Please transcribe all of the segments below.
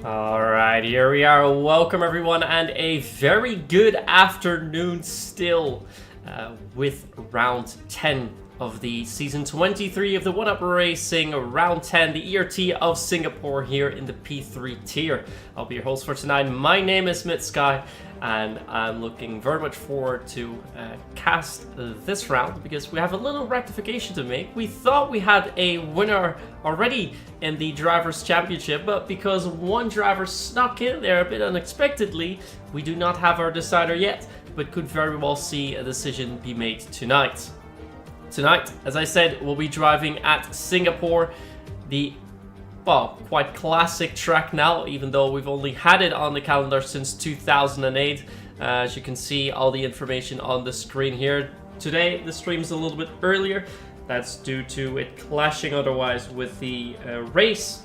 Alright, here we are. Welcome everyone, and a very good afternoon still with round 10 of the season 23 of the 1UP Racing round 10, the ERT of Singapore here in the P3 tier. I'll be your host for tonight. My name is Sky, and I'm looking very much forward to cast this round because we have a little rectification to make. We thought we had a winner already in the Drivers' Championship, but because one driver snuck in there a bit unexpectedly, we do not have our decider yet, but could very well see a decision be made tonight. Tonight, as I said, we'll be driving at Singapore, the quite classic track now, even though we've only had it on the calendar since 2008. As you can see, all the information on the screen here. Today, the stream's a little bit earlier. That's due to it clashing otherwise with the race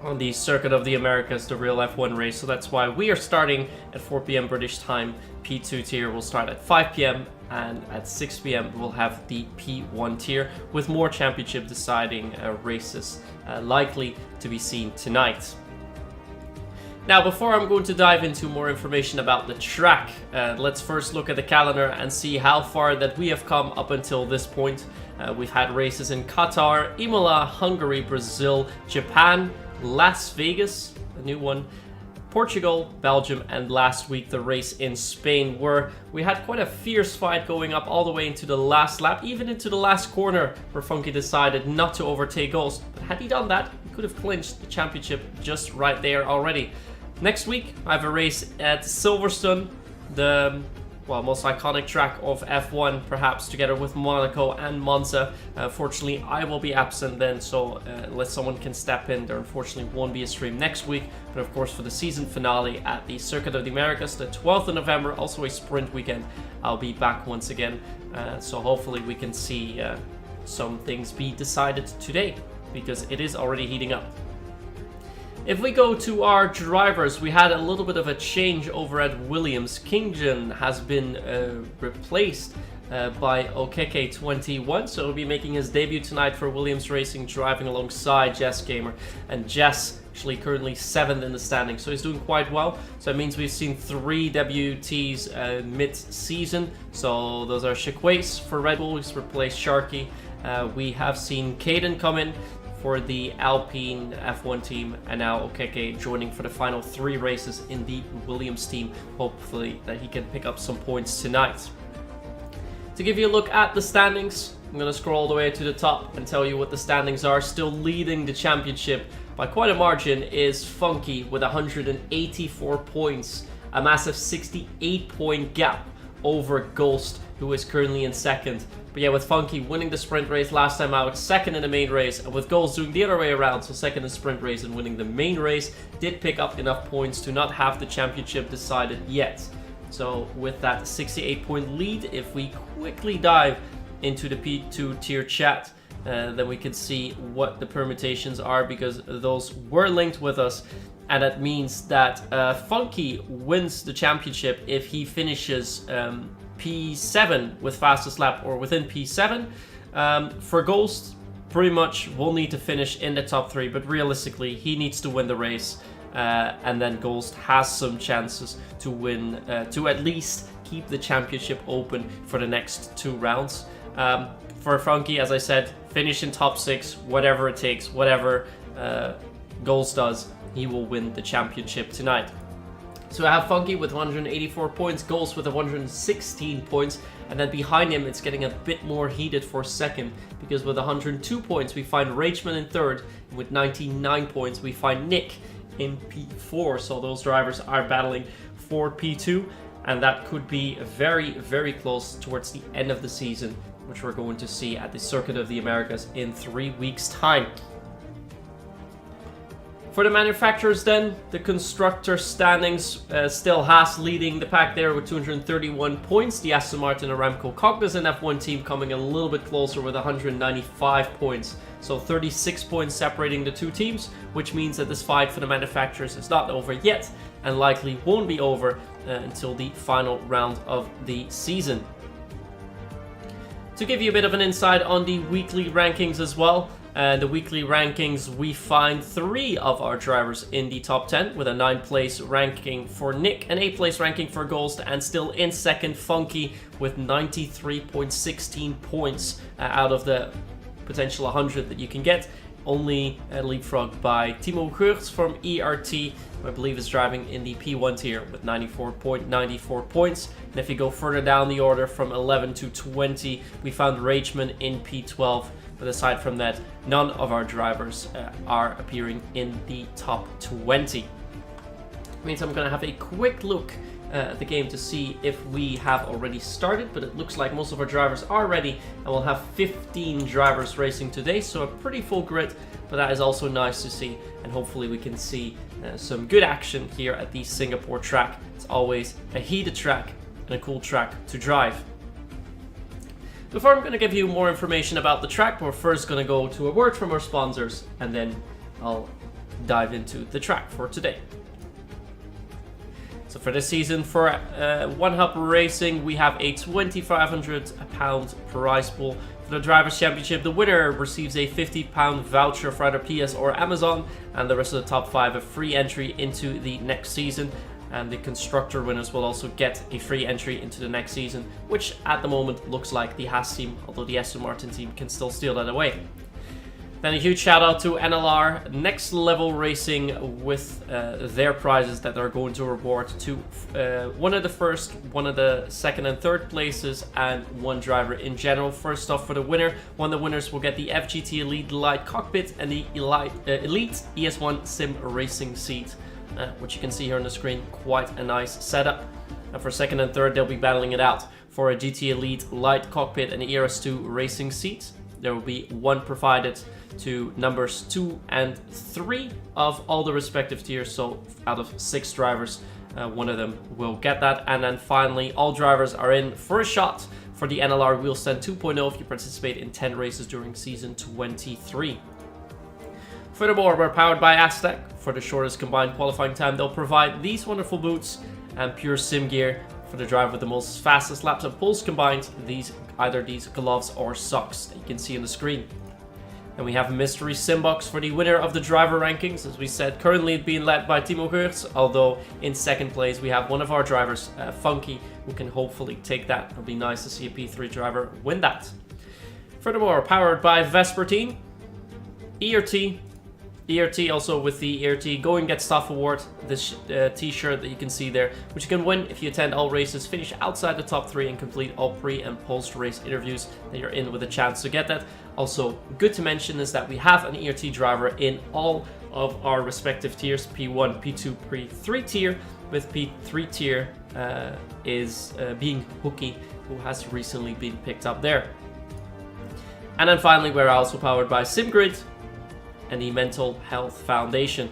on the Circuit of the Americas, the real F1 race. So that's why we are starting at 4 p.m. British time. P2 tier will start at 5 p.m. and at 6 p.m. we'll have the P1 tier with more championship deciding races likely to be seen tonight. Now, before I'm going to dive into more information about the track, let's first look at the calendar and see how far that we have come up until this point. We've had races in Qatar, Imola, Hungary, Brazil, Japan, Las Vegas, a new one, Portugal, Belgium, and last week the race in Spain, where we had quite a fierce fight going up all the way into the last lap, even into the last corner, where Funky decided not to overtake Ghost. But had he done that, he could have clinched the championship just right there already. Next week, I have a race at Silverstone, the most iconic track of F1, perhaps together with Monaco and Monza. Fortunately, I will be absent then, so unless someone can step in, there unfortunately won't be a stream next week. But of course, for the season finale at the Circuit of the Americas, the 12th of November, also a sprint weekend, I'll be back once again. So hopefully we can see some things be decided today, because it is already heating up. If we go to our drivers, we had a little bit of a change over at Williams. Kingdon has been replaced by Okeke21, so he'll be making his debut tonight for Williams Racing, driving alongside Jess Gamer. And Jess actually currently 7th in the standings, so he's doing quite well. So that means we've seen 3 WTs mid-season. So those are Chiquace for Red Bull, who's replaced Sharky. We have seen Caden come in for the Alpine F1 team, and now Okeke joining for the final 3 races in the Williams team. Hopefully that he can pick up some points tonight. To give you a look at the standings, I'm going to scroll all the way to the top and tell you what the standings are. Still leading the championship by quite a margin is Funky with 184 points, a massive 68-point gap over Ghost, who is currently in 2nd. But yeah, with Funky winning the sprint race last time out, 2nd in the main race, and with Ghost doing the other way around, so 2nd in the sprint race and winning the main race, did pick up enough points to not have the championship decided yet. So with that 68-point lead, if we quickly dive into the P2 tier chat, then we can see what the permutations are, because those were linked with us. And that means that Funky wins the championship if he finishes P7 with fastest lap or within P7. For Ghost, pretty much will need to finish in the top 3, but realistically, he needs to win the race. And then Ghost has some chances to win, to at least keep the championship open for the next 2 rounds. For Funky, as I said, finish in top 6, whatever it takes, whatever Ghost does, he will win the championship tonight. So I have Funky with 184 points, Ghost with 116 points, and then behind him it's getting a bit more heated for 2nd, because with 102 points we find Rageman in 3rd, and with 99 points we find Nick in P4. So those drivers are battling for P2, and that could be very, very close towards the end of the season, which we're going to see at the Circuit of the Americas in 3 weeks' time. For the manufacturers then, the constructor standings, still Haas leading the pack there with 231 points. The Aston Martin Aramco Cognizant F1 team coming a little bit closer with 195 points. So 36 points separating the 2 teams, which means that this fight for the manufacturers is not over yet and likely won't be over until the final round of the season. To give you a bit of an insight on the weekly rankings as well, The weekly rankings, we find 3 of our drivers in the top 10 with a 9th place ranking for Nick, an 8th place ranking for Ghost, and still in second Funky with 93.16 points out of the potential 100 that you can get. Only leapfrogged by Timo Geurts from ERT, who I believe is driving in the P1 tier with 94.94 points. And if you go further down the order from 11 to 20, we found Rageman in P12. But aside from that, none of our drivers are appearing in the top 20. It means I'm going to have a quick look at the game to see if we have already started, but it looks like most of our drivers are ready, and we'll have 15 drivers racing today, so a pretty full grid, but that is also nice to see, and hopefully we can see some good action here at the Singapore track. It's always a heated track and a cool track to drive. Before I'm going to give you more information about the track, we're first going to go to a word from our sponsors, and then I'll dive into the track for today. So for this season, for One Hub Racing, we have a £2,500 prize pool. For the Drivers' Championship, the winner receives a £50 voucher for either PS or Amazon, and the rest of the top 5 a free entry into the next season. And the constructor winners will also get a free entry into the next season, which at the moment looks like the Haas team, although the Aston Martin team can still steal that away. Then a huge shout out to NLR Next Level Racing with their prizes that they're going to reward to one of the first, one of the second and third places, and one driver in general. First off, for the winner, one of the winners will get the FGT Elite Light Cockpit and the Elite ES1 Sim Racing Seat, which you can see here on the screen. Quite a nice setup. And for second and third, they'll be battling it out for a GT Elite Light Cockpit and ERS2 Racing Seat. There will be one provided to numbers 2 and 3 of all the respective tiers, so out of 6 drivers, one of them will get that. And then finally, all drivers are in for a shot for the NLR Wheelstand 2.0 if you participate in 10 races during season 23. Furthermore, we're powered by Aztec. For the shortest combined qualifying time, they'll provide these wonderful boots and pure sim gear for the driver with the most fastest laps and pulls combined, either these gloves or socks that you can see on the screen. And we have a mystery sim box for the winner of the driver rankings, as we said, currently being led by Timo Geurts, although in second place we have one of our drivers, Funky, who can hopefully take that. It'll be nice to see a P3 driver win that. Furthermore, powered by Vespertine, ERT also with the ERT Go and Get Stuff Award, this t-shirt that you can see there, which you can win if you attend all races, finish outside the top 3 and complete all pre and post race interviews. Then you're in with a chance to get that. Also good to mention is that we have an ERT driver in all of our respective tiers, P1, P2, P3 tier, with P3 tier is being Hooky, who has recently been picked up there. And then finally, we're also powered by SimGrid and the Mental Health Foundation.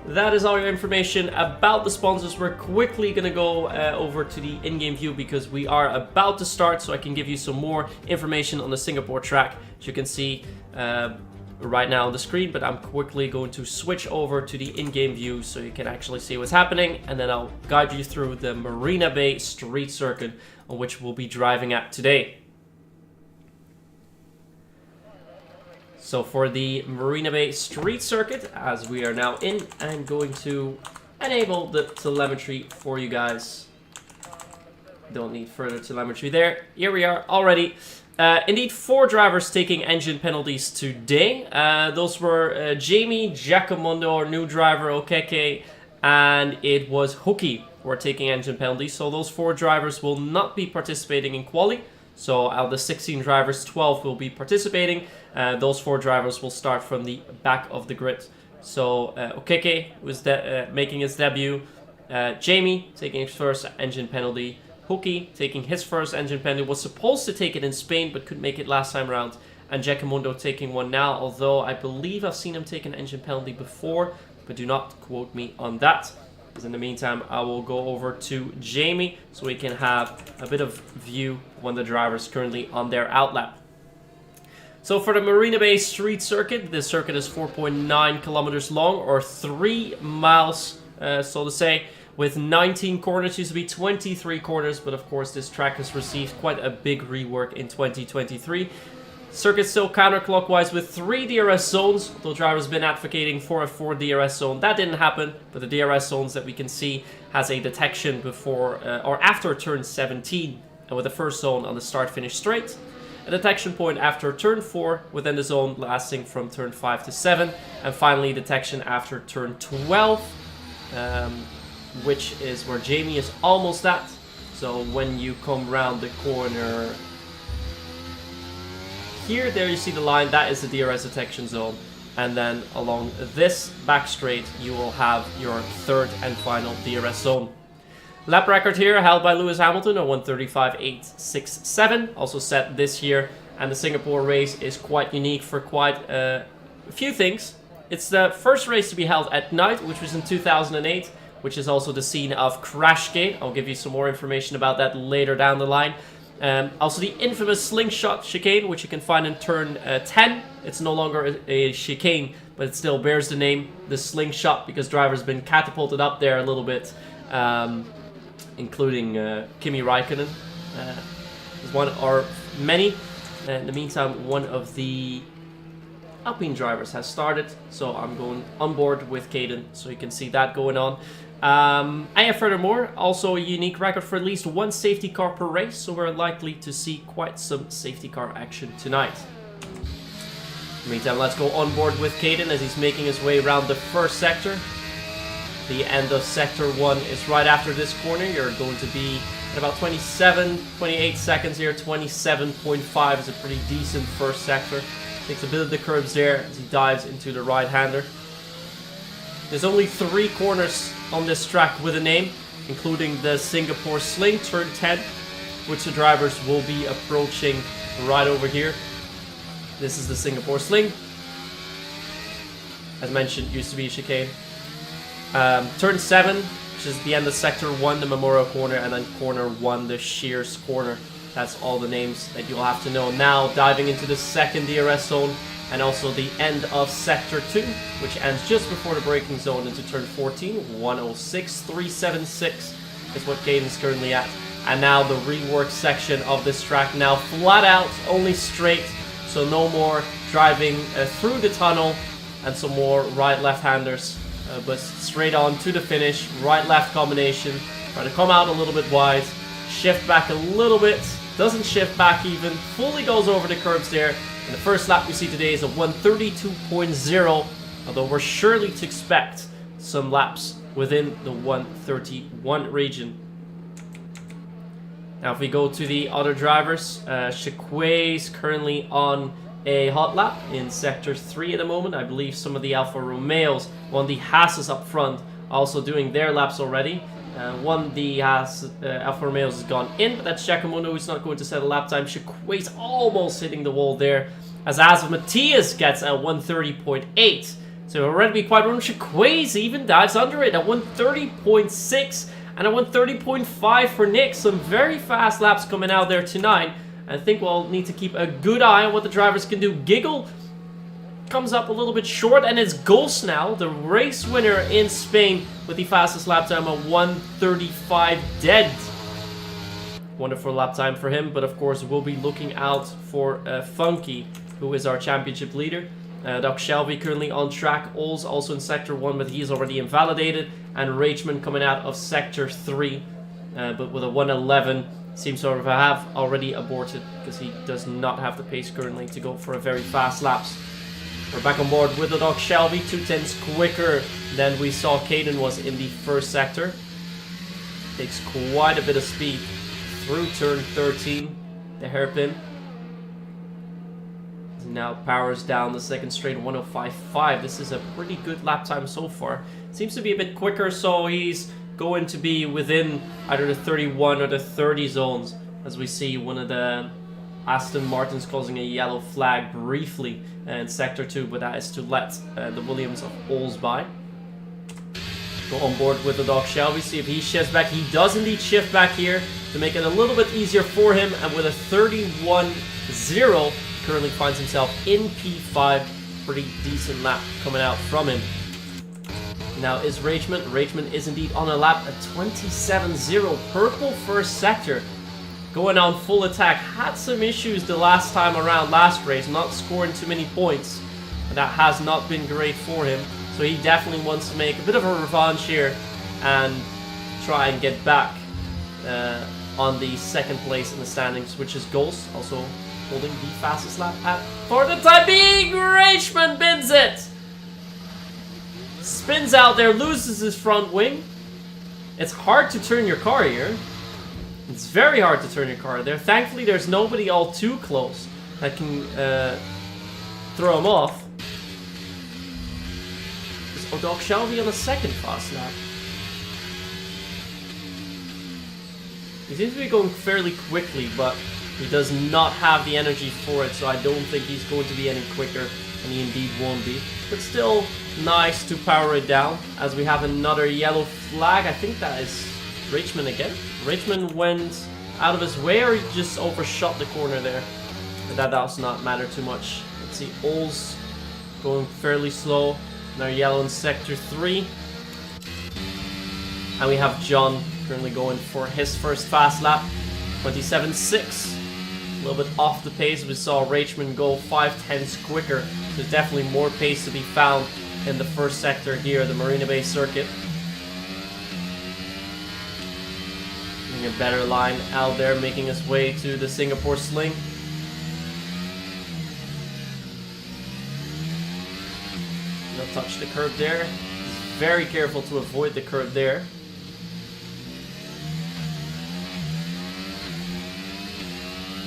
That is all your information about the sponsors. We're quickly going to go over to the in-game view because we are about to start, so I can give you some more information on the Singapore track, as you can see right now on the screen, but I'm quickly going to switch over to the in-game view so you can actually see what's happening, and then I'll guide you through the Marina Bay Street Circuit on which we'll be driving at today. So for the Marina Bay Street Circuit, as we are now in, I'm going to enable the telemetry for you guys. Don't need further telemetry there. Here we are already. Indeed, 4 drivers taking engine penalties today. Those were Jamie, Giacomondo, our new driver, Okeke, and it was Hooky who are taking engine penalties. So those 4 drivers will not be participating in quali. So out of the 16 drivers, 12 will be participating. Those 4 drivers will start from the back of the grid. So Okeke was making his debut. Jamie taking his first engine penalty. Hooky taking his first engine penalty. Was supposed to take it in Spain, but couldn't make it last time around. And Giacomondo taking one now, although I believe I've seen him take an engine penalty before, but do not quote me on that. Because in the meantime, I will go over to Jamie so we can have a bit of view when the driver's currently on their outlap. So for the Marina Bay Street Circuit, this circuit is 4.9 kilometers long, or 3 miles, so to say, with 19 corners. Used to be 23 corners, but of course this track has received quite a big rework in 2023. Circuit still counterclockwise with 3 DRS zones, though drivers have been advocating for a 4 DRS zone. That didn't happen, but the DRS zones that we can see has a detection before or after turn 17, and with the first zone on the start-finish straight. A detection point after turn 4 within the zone lasting from turn 5 to 7, and finally detection after turn 12, which is where Jamie is almost at. So when you come round the corner here, there you see the line, that is the DRS detection zone, and then along this back straight you will have your third and final DRS zone. Lap record here held by Lewis Hamilton, a 1:35.867, also set this year, and the Singapore race is quite unique for quite a few things. It's the first race to be held at night, which was in 2008, which is also the scene of Crashgate. I'll give you some more information about that later down the line. Also the infamous slingshot chicane, which you can find in turn 10. It's no longer a chicane, but it still bears the name, the slingshot, because drivers have been catapulted up there a little bit, including Kimi Raikkonen. Is one or many. In the meantime, one of the Alpine drivers has started, so I'm going on board with Caden, so you can see that going on. And furthermore, also a unique record for at least 1 safety car per race, so we're likely to see quite some safety car action tonight. In the meantime, let's go on board with Caden as he's making his way around the first sector. The end of sector 1 is right after this corner. You're going to be at about 28 seconds here. 27.5 is a pretty decent first sector. Takes a bit of the curbs there as he dives into the right-hander. There's only 3 corners on this track with a name, including the Singapore Sling, turn 10, which the drivers will be approaching right over here. This is the Singapore Sling. As mentioned, used to be a chicane. Turn 7, which is the end of sector 1, the Memorial corner, and then corner 1, the Shears corner. That's all the names that you'll have to know. Now diving into the second DRS zone, and also the end of sector 2, which ends just before the braking zone into turn 14. 106.376 is what Caden's currently at. And now the rework section of this track, now flat out, only straight, so no more driving through the tunnel and some more right-left-handers, but straight on to the finish. Right-left combination, try to come out a little bit wide, shift back a little bit, doesn't shift back even, fully goes over the curbs there. And the first lap we see today is a 132.0, although we're surely to expect some laps within the 131 region. Now if we go to the other drivers, Chiquet's currently on a hot lap in sector 3 at the moment. I believe some of the Alfa Romeos, one of the Haas's up front, also doing their laps already. One, the Alfa Romeos has gone in, but that's Giacomondo who's not going to set a lap time. Chiquet's almost hitting the wall there, as Matthias gets at 130.8. So already be quite wrong. Chiquet's even dives under it at 130.6 and a 130.5 for Nick. Some very fast laps coming out there tonight. I think we'll need to keep a good eye on what the drivers can do. Giggle comes up a little bit short, and it's Ghost now, the race winner in Spain, with the fastest lap time of 1:35 dead. Wonderful lap time for him, but of course we'll be looking out for Funky, who is our championship leader. Doc Shelby currently on track, Ols also in sector 1, but he's already invalidated, and Rachman coming out of sector 3, but with a 1:11. Seems to have already aborted, because he does not have the pace currently to go for a very fast laps. We're back on board with the Doc Shelby, 2/10 quicker than we saw Caden was in the first sector. Takes quite a bit of speed through turn 13, the hairpin. Now powers down the second straight, 105.5. This is a pretty good lap time so far. Seems to be a bit quicker, so he's going to be within either the 31 or the 30 zones, as we see one of the Aston Martins causing a yellow flag briefly in sector 2, but that is to let the Williams of Ols by. Go on board with the Doc Shelby, see if he shifts back. He does indeed shift back here to make it a little bit easier for him, and with a 31.0 currently finds himself in P5. Pretty decent lap coming out from him. Now is Rachman. Rachman is indeed on a lap at 27.0. Purple first sector. going on full attack. Had some issues the last time around, last race, not scoring too many points. And that has not been great for him. So he definitely wants to make a bit of a revanche here and try and get back on the second place in the standings, which is goals. Also holding the fastest lap for the time being. Reichman bins it. Spins out there, loses his front wing. It's hard to turn your car here. It's very hard to turn your car there. Thankfully, there's nobody all too close that can throw him off. Is Odok Shelby on the second fast lap? He seems to be going fairly quickly, but he does not have the energy for it, so I don't think he's going to be any quicker, and he indeed won't be. But still, nice to power it down, as we have another yellow flag. I think that is Reichman again. Reichman went out of his way, or he just overshot the corner there. But that does not matter too much. Let's see, Ols going fairly slow. Another yellow in Sector 3. And we have John currently going for his first fast lap. 27.6. A little bit off the pace. We saw Reichman go 5/10ths quicker. There's definitely more pace to be found in the first sector here, the Marina Bay circuit. Getting a better line out there, making his way to the Singapore Sling. Not touch the curb there. He's very careful to avoid the curb there.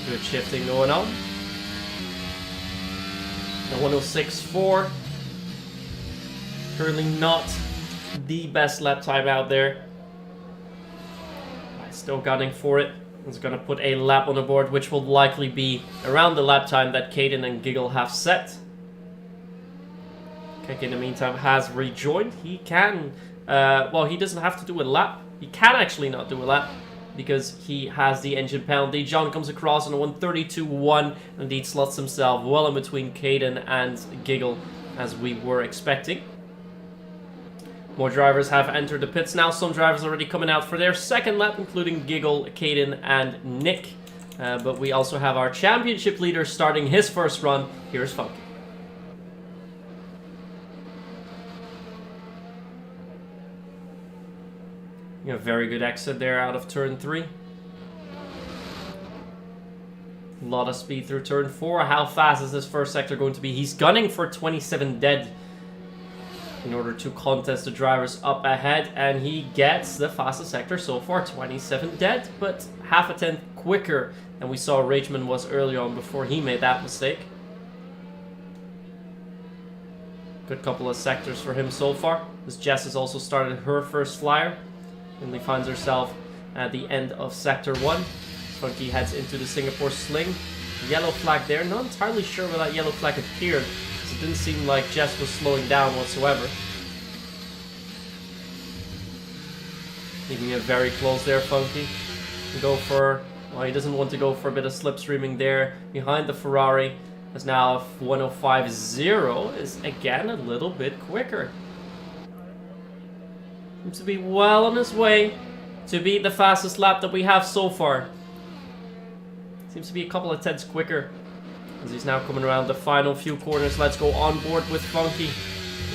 Good shifting going on. The 106.4. Currently not the best lap time out there. Still gunning for it. He's going to put a lap on the board, which will likely be around the lap time that Caden and Giggle have set. Kek in the meantime has rejoined. He can, well, he doesn't have to do a lap. He can actually not do a lap, because he has the engine penalty. John comes across on a 132.1 and indeed slots himself well in between Caden and Giggle, as we were expecting. More drivers have entered the pits now. Some drivers already coming out for their second lap, including Giggle, Caden, and Nick. But we also have our championship leader starting his first run. Here's Funky. A very good exit there out of turn 3. A lot of speed through turn 4. How fast is this first sector going to be? He's gunning for 27 dead in order to contest the drivers up ahead, and he gets the fastest sector so far, 27 dead, but half a tenth quicker than we saw Reichman was early on before he made that mistake. Good couple of sectors for him so far, as Jess has also started her first flyer. Finally finds herself at the end of Sector 1. Funky heads into the Singapore Sling. Yellow flag there. Not entirely sure where that yellow flag appeared, because it didn't seem like Jess was slowing down whatsoever. Leaving it very close there, Funky. Go for, well, he doesn't want to go for a bit of slipstreaming there. Behind the Ferrari, as now 105.0 is again a little bit quicker. Seems to be well on his way to beat the fastest lap that we have so far. Seems to be a couple of tenths quicker, as he's now coming around the final few corners. Let's go on board with Funky.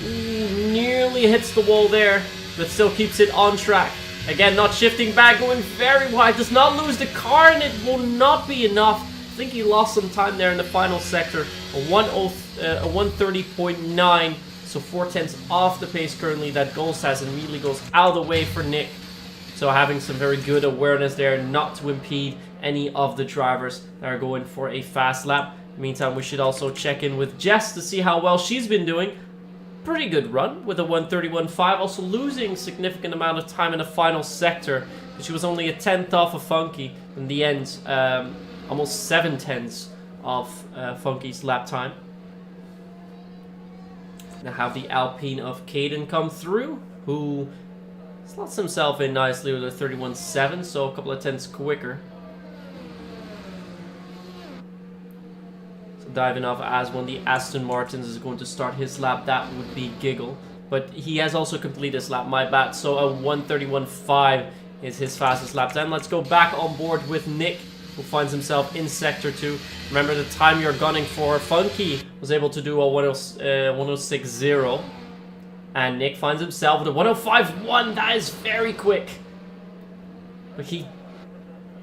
Nearly hits the wall there, but still keeps it on track. Again, not shifting back, going very wide. Does not lose the car, and it will not be enough. I think he lost some time there in the final sector. A 130.9. So 4/10ths off the pace currently that Ghost has, and immediately goes out of the way for Nick. So having some very good awareness there not to impede any of the drivers that are going for a fast lap. In the meantime, we should also check in with Jess to see how well she's been doing. Pretty good run with a 131.5, also losing significant amount of time in the final sector. But she was only a 10th off of Funky in the end, almost 7/10ths of Funky's lap time. Now have the Alpine of Caden come through, who slots himself in nicely with a 31.7, so a couple of tenths quicker. So diving off as one, the Aston Martins is going to start his lap. That would be Giggle, but he has also completed his lap, my bad. So a 131.5 is his fastest lap time. Let's go back on board with Nick who finds himself in Sector 2. Remember the time you're gunning for. Funky was able to do a 106.0. And Nick finds himself with a 105.1. That is very quick. But he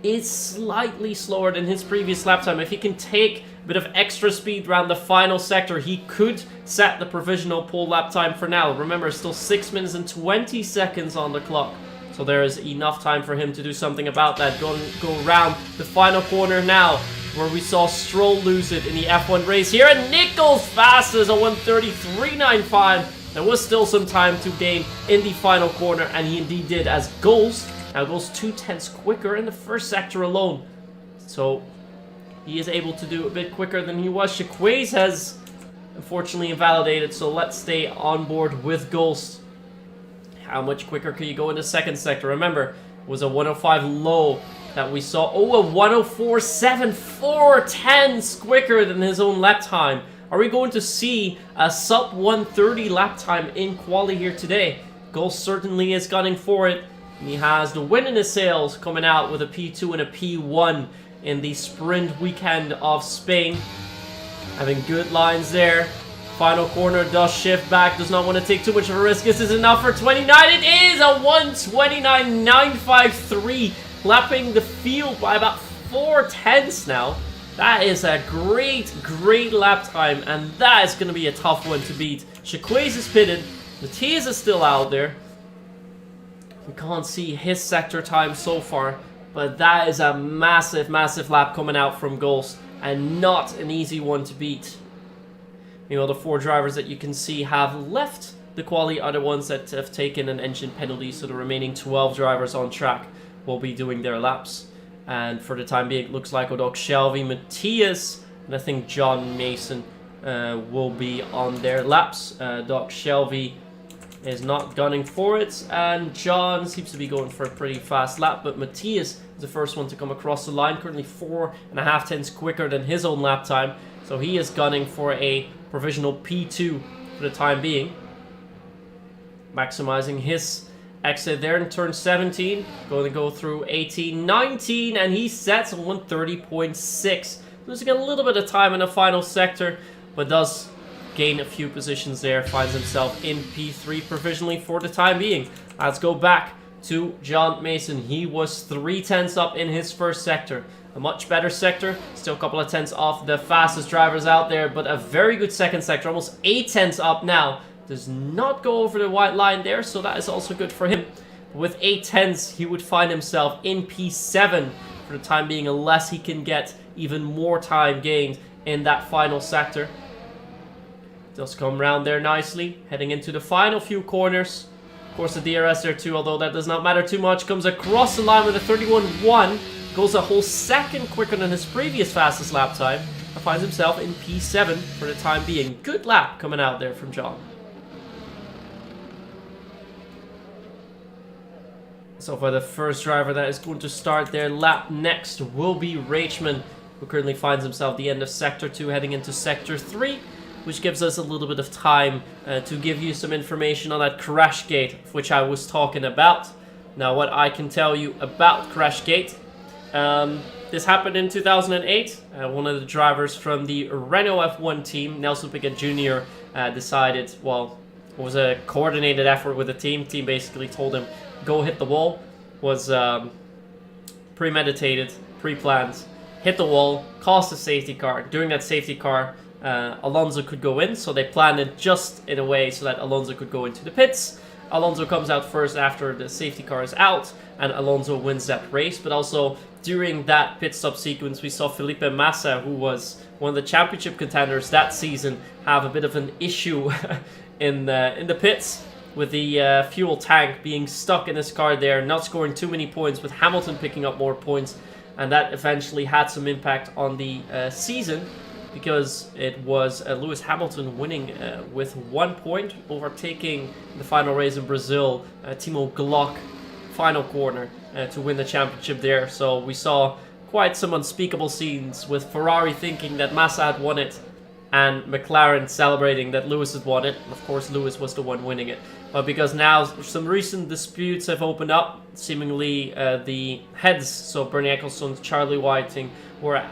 is slightly slower than his previous lap time. If he can take a bit of extra speed around the final sector, he could set the provisional pole lap time for now. Remember, still 6 minutes and 20 seconds on the clock. So there is enough time for him to do something about that. Go around the final corner now, where we saw Stroll lose it in the F1 race here. And Nick goes fast as a 133.95. There was still some time to gain in the final corner, and he indeed did, as goes 2/10 quicker in the first sector alone. So he is able to do a bit quicker than he was. Shaquaze has unfortunately invalidated, so let's stay on board with Ghost. How much quicker can you go in the second sector? Remember, it was a 105 low that we saw. Oh, a 104.7, 4/10 quicker than his own lap time. Are we going to see a sub 130 lap time in quali here today? Ghost certainly is gunning for it. And he has the win in his sails, coming out with a P2 and a P1 in the sprint weekend of Spain. Having good lines there. Final corner does shift back, does not want to take too much of a risk. This is enough for 29. It is a 129.953, lapping the field by about 4/10 now. That is a great lap time, and that is going to be a tough one to beat. Shaquaze is pitted. Matthias is still out there. We can't see his sector time so far, but that is a massive lap coming out from Ghost, and not an easy one to beat. The 4 drivers that you can see have left the quali are the ones that have taken an engine penalty, so the remaining 12 drivers on track will be doing their laps. And for the time being, it looks like Doc Shelby, Matthias, and I think John Mason will be on their laps. Doc Shelby is not gunning for it, and John seems to be going for a pretty fast lap, but Matthias is the first one to come across the line, currently 4.5 quicker than his own lap time, so he is gunning for a provisional P2 for the time being, maximizing his exit there in turn 17, going to go through 18, 19, and he sets a 130.6, losing a little bit of time in the final sector, but does gain a few positions there, finds himself in P3 provisionally for the time being. Let's go back to John Mason. He was 3/10 up in his first sector. A much better sector, still a couple of tenths off the fastest drivers out there, but a very good second sector, almost 8/10 up now. Does not go over the white line there, so that is also good for him. With 8/10, he would find himself in P7 for the time being, unless he can get even more time gained in that final sector. Does come around there nicely, heading into the final few corners. Of course, the DRS there too, although that does not matter too much. Comes across the line with a 31.1. Goes a whole second quicker than his previous fastest lap time. And finds himself in P7 for the time being. Good lap coming out there from John. So for the first driver that is going to start their lap next will be Rachman, who currently finds himself at the end of Sector 2, heading into Sector 3, which gives us a little bit of time to give you some information on that Crashgate, which I was talking about. Now, what I can tell you about Crashgate, this happened in 2008. One of the drivers from the Renault F1 team, Nelson Piquet Jr., decided, well, it was a coordinated effort with the team. Team basically told him, go hit the wall. Was premeditated, pre-planned. Hit the wall, caused a safety car. During that safety car, Alonso could go in, so they planned it just in a way so that Alonso could go into the pits. Alonso comes out first after the safety car is out, and Alonso wins that race. But also, during that pit stop sequence, we saw Felipe Massa, who was one of the championship contenders that season, have a bit of an issue in the pits, with the fuel tank being stuck in his car there, not scoring too many points, with Hamilton picking up more points, and that eventually had some impact on the season, because it was Lewis Hamilton winning with 1 point, overtaking the final race in Brazil, Timo Glock, final corner, to win the championship there. So we saw quite some unspeakable scenes with Ferrari thinking that Massa had won it, and McLaren celebrating that Lewis had won it. Of course, Lewis was the one winning it. But because now some recent disputes have opened up, seemingly the heads, so Bernie Ecclestone, Charlie Whiting, were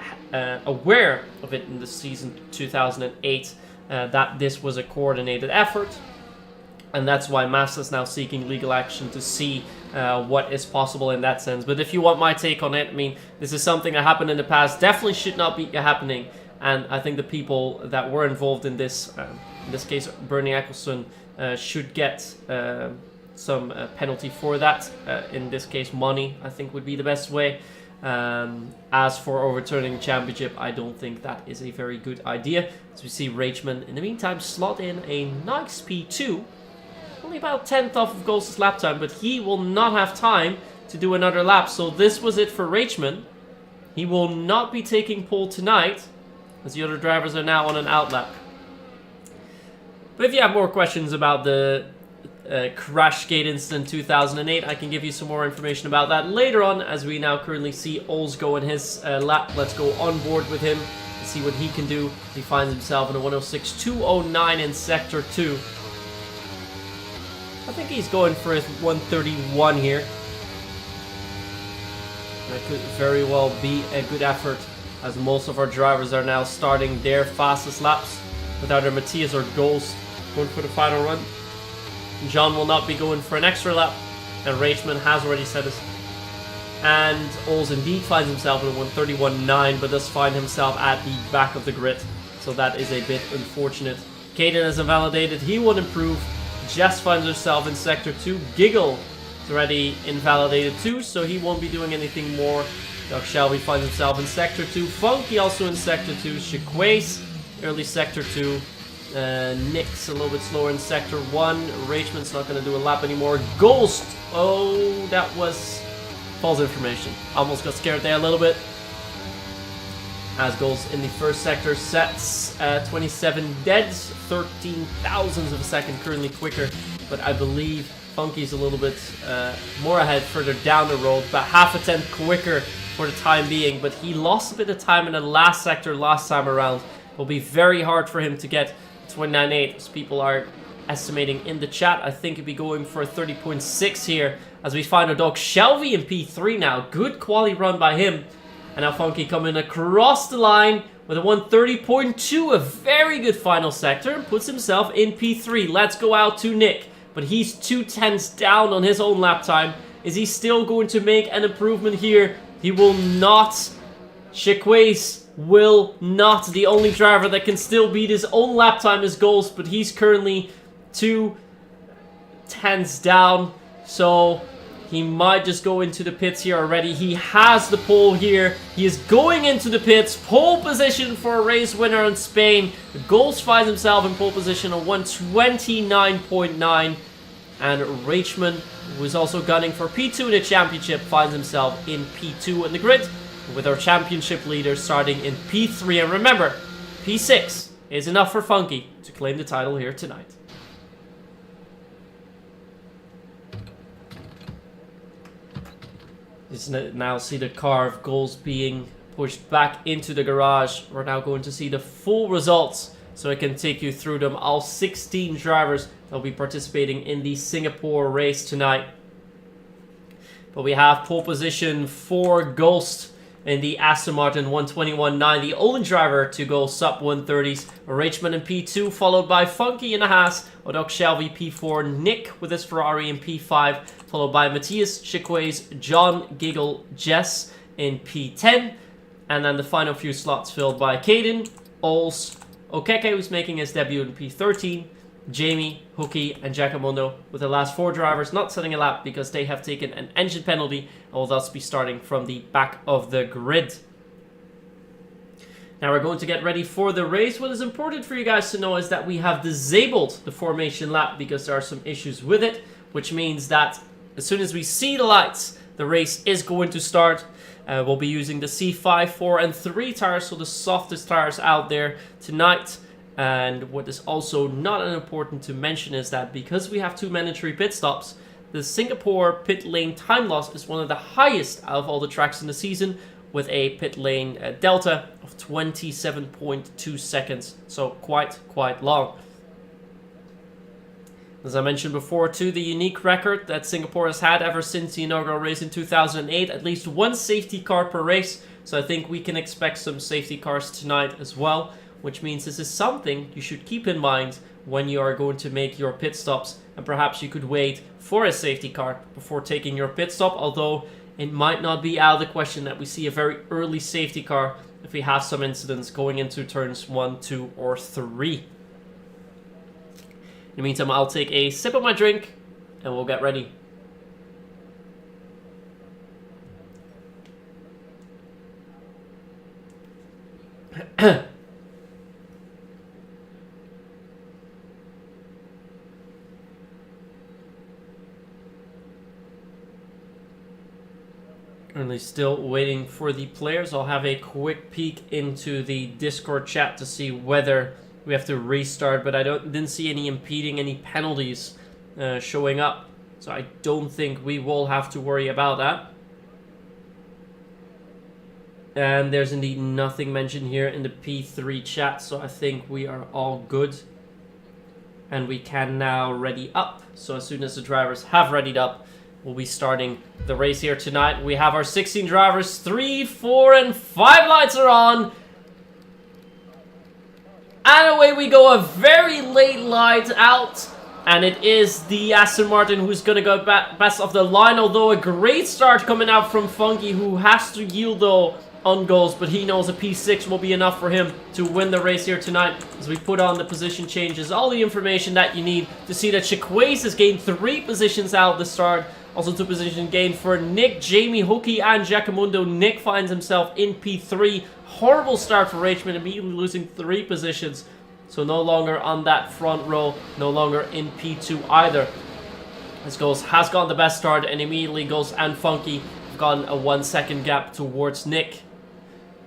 aware of it in the season 2008, that this was a coordinated effort. And that's why Massa is now seeking legal action to see what is possible in that sense. But if you want my take on it, I mean, this is something that happened in the past, definitely should not be happening. And I think the people that were involved in this case, Bernie Ecclestone, should get some penalty for that. In this case, money, I think, would be the best way. As for overturning the championship, I don't think that is a very good idea. As we see Rachman, in the meantime, slot in a nice P2. Only about 10th off of Ghost's lap time, but he will not have time to do another lap. So this was it for Rachman. He will not be taking pole tonight, as the other drivers are now on an out lap. But if you have more questions about the Crashgate incident 2008, I can give you some more information about that later on, as we now currently see Ols go in his lap. Let's go on board with him and see what he can do. He finds himself in a 106.209 in Sector 2. I think he's going for his 131 here. That could very well be a good effort, as most of our drivers are now starting their fastest laps, with either Matthias or Ghost going for the final run. John will not be going for an extra lap, and Rachman has already said it. And Ols indeed finds himself in a 131.9, but does find himself at the back of the grid, so that is a bit unfortunate. Caden is invalidated, he will improve. Jess finds herself in Sector 2. Giggle is already invalidated too, so he won't be doing anything more. Doug Shelby finds himself in Sector 2. Funky also in Sector 2. Shaquace, early Sector 2. Nick's a little bit slower in Sector 1. Rachman's not going to do a lap anymore. Ghost! Oh, that was false information. Almost got scared there a little bit. As Ghost in the first sector sets 27 deads, 13 thousandths of a second, currently quicker. But I believe Funky's a little bit more ahead further down the road, about half a tenth quicker for the time being. But he lost a bit of time in the last sector last time around. It will be very hard for him to get 29.8, as people are estimating in the chat. I think he'd be going for a 30.6 here, as we find our dog Shelby in P3 now. Good quality run by him. And now Funky coming across the line with a 130.2, a very good final sector, and puts himself in P3. Let's go out to Nick, but he's 2 tenths down on his own lap time. Is he still going to make an improvement here? He will not. Shaquace will not. The only driver that can still beat his own lap time is Ghost, but he's currently 2 tenths down, so he might just go into the pits here already. He has the pole here. He is going into the pits. Pole position for a race winner in Spain. Ghost finds himself in pole position on 129.9. And Rachman, who is also gunning for P2 in the championship, finds himself in P2 in the grid, with our championship leader starting in P3. And remember, P6 is enough for Funky to claim the title here tonight. Just now see the car of goals being pushed back into the garage. We're now going to see the full results, so I can take you through them. All 16 drivers that will be participating in the Singapore race tonight. But we have pole position for Ghost in the Aston Martin 121.9, the only driver to go sub 130s. Rachman in P2, followed by Funky in the Haas, Odok Shelby P4, Nick with his Ferrari in P5, followed by Matthias, Shaquace, John, Giggle, Jess in P10, and then the final few slots filled by Caden, Ols, Okeke, who's making his debut in P13, Jamie, Hookie, and Giacomondo, with the last 4 drivers not setting a lap because they have taken an engine penalty and will thus be starting from the back of the grid. Now we're going to get ready for the race. What is important for you guys to know is that we have disabled the formation lap because there are some issues with it, which means that as soon as we see the lights, the race is going to start. We'll be using the C5, 4, and 3 tires, so the softest tires out there tonight. And what is also not unimportant to mention is that because we have 2 mandatory pit stops, the Singapore pit lane time loss is one of the highest out of all the tracks in the season. with a pit lane delta of 27.2 seconds. So quite long. As I mentioned before too, the unique record that Singapore has had ever since the inaugural race in 2008, at least one safety car per race. So I think we can expect some safety cars tonight as well, which means this is something you should keep in mind when you are going to make your pit stops. And perhaps you could wait for a safety car before taking your pit stop, although it might not be out of the question that we see a very early safety car if we have some incidents going into turns 1, 2, or 3. In the meantime, I'll take a sip of my drink and we'll get ready. Currently still waiting for the players. I'll have a quick peek into the Discord chat to see whether we have to restart, but I didn't see any impeding, any penalties showing up. So I don't think we will have to worry about that. And there's indeed nothing mentioned here in the P3 chat, so I think we are all good. And we can now ready up. So as soon as the drivers have readied up, we'll be starting the race here tonight. We have our 16 drivers, 3, 4, and 5 lights are on. And away we go, a very late light out. And it is the Aston Martin who's going to go best of the line. Although a great start coming out from Funky, who has to yield though on goals. But he knows a P6 will be enough for him to win the race here tonight. As we put on the position changes, all the information that you need to see that Chiquaise has gained 3 positions out of the start. Also 2 position gain for Nick, Jamie, Hookie, and Giacomundo. Nick finds himself in P3. Horrible start for Rachman, immediately losing 3 positions. So no longer on that front row, no longer in P2 either. As Ghost has gotten the best start, and immediately Ghost and Funky have gotten a 1 second gap towards Nick.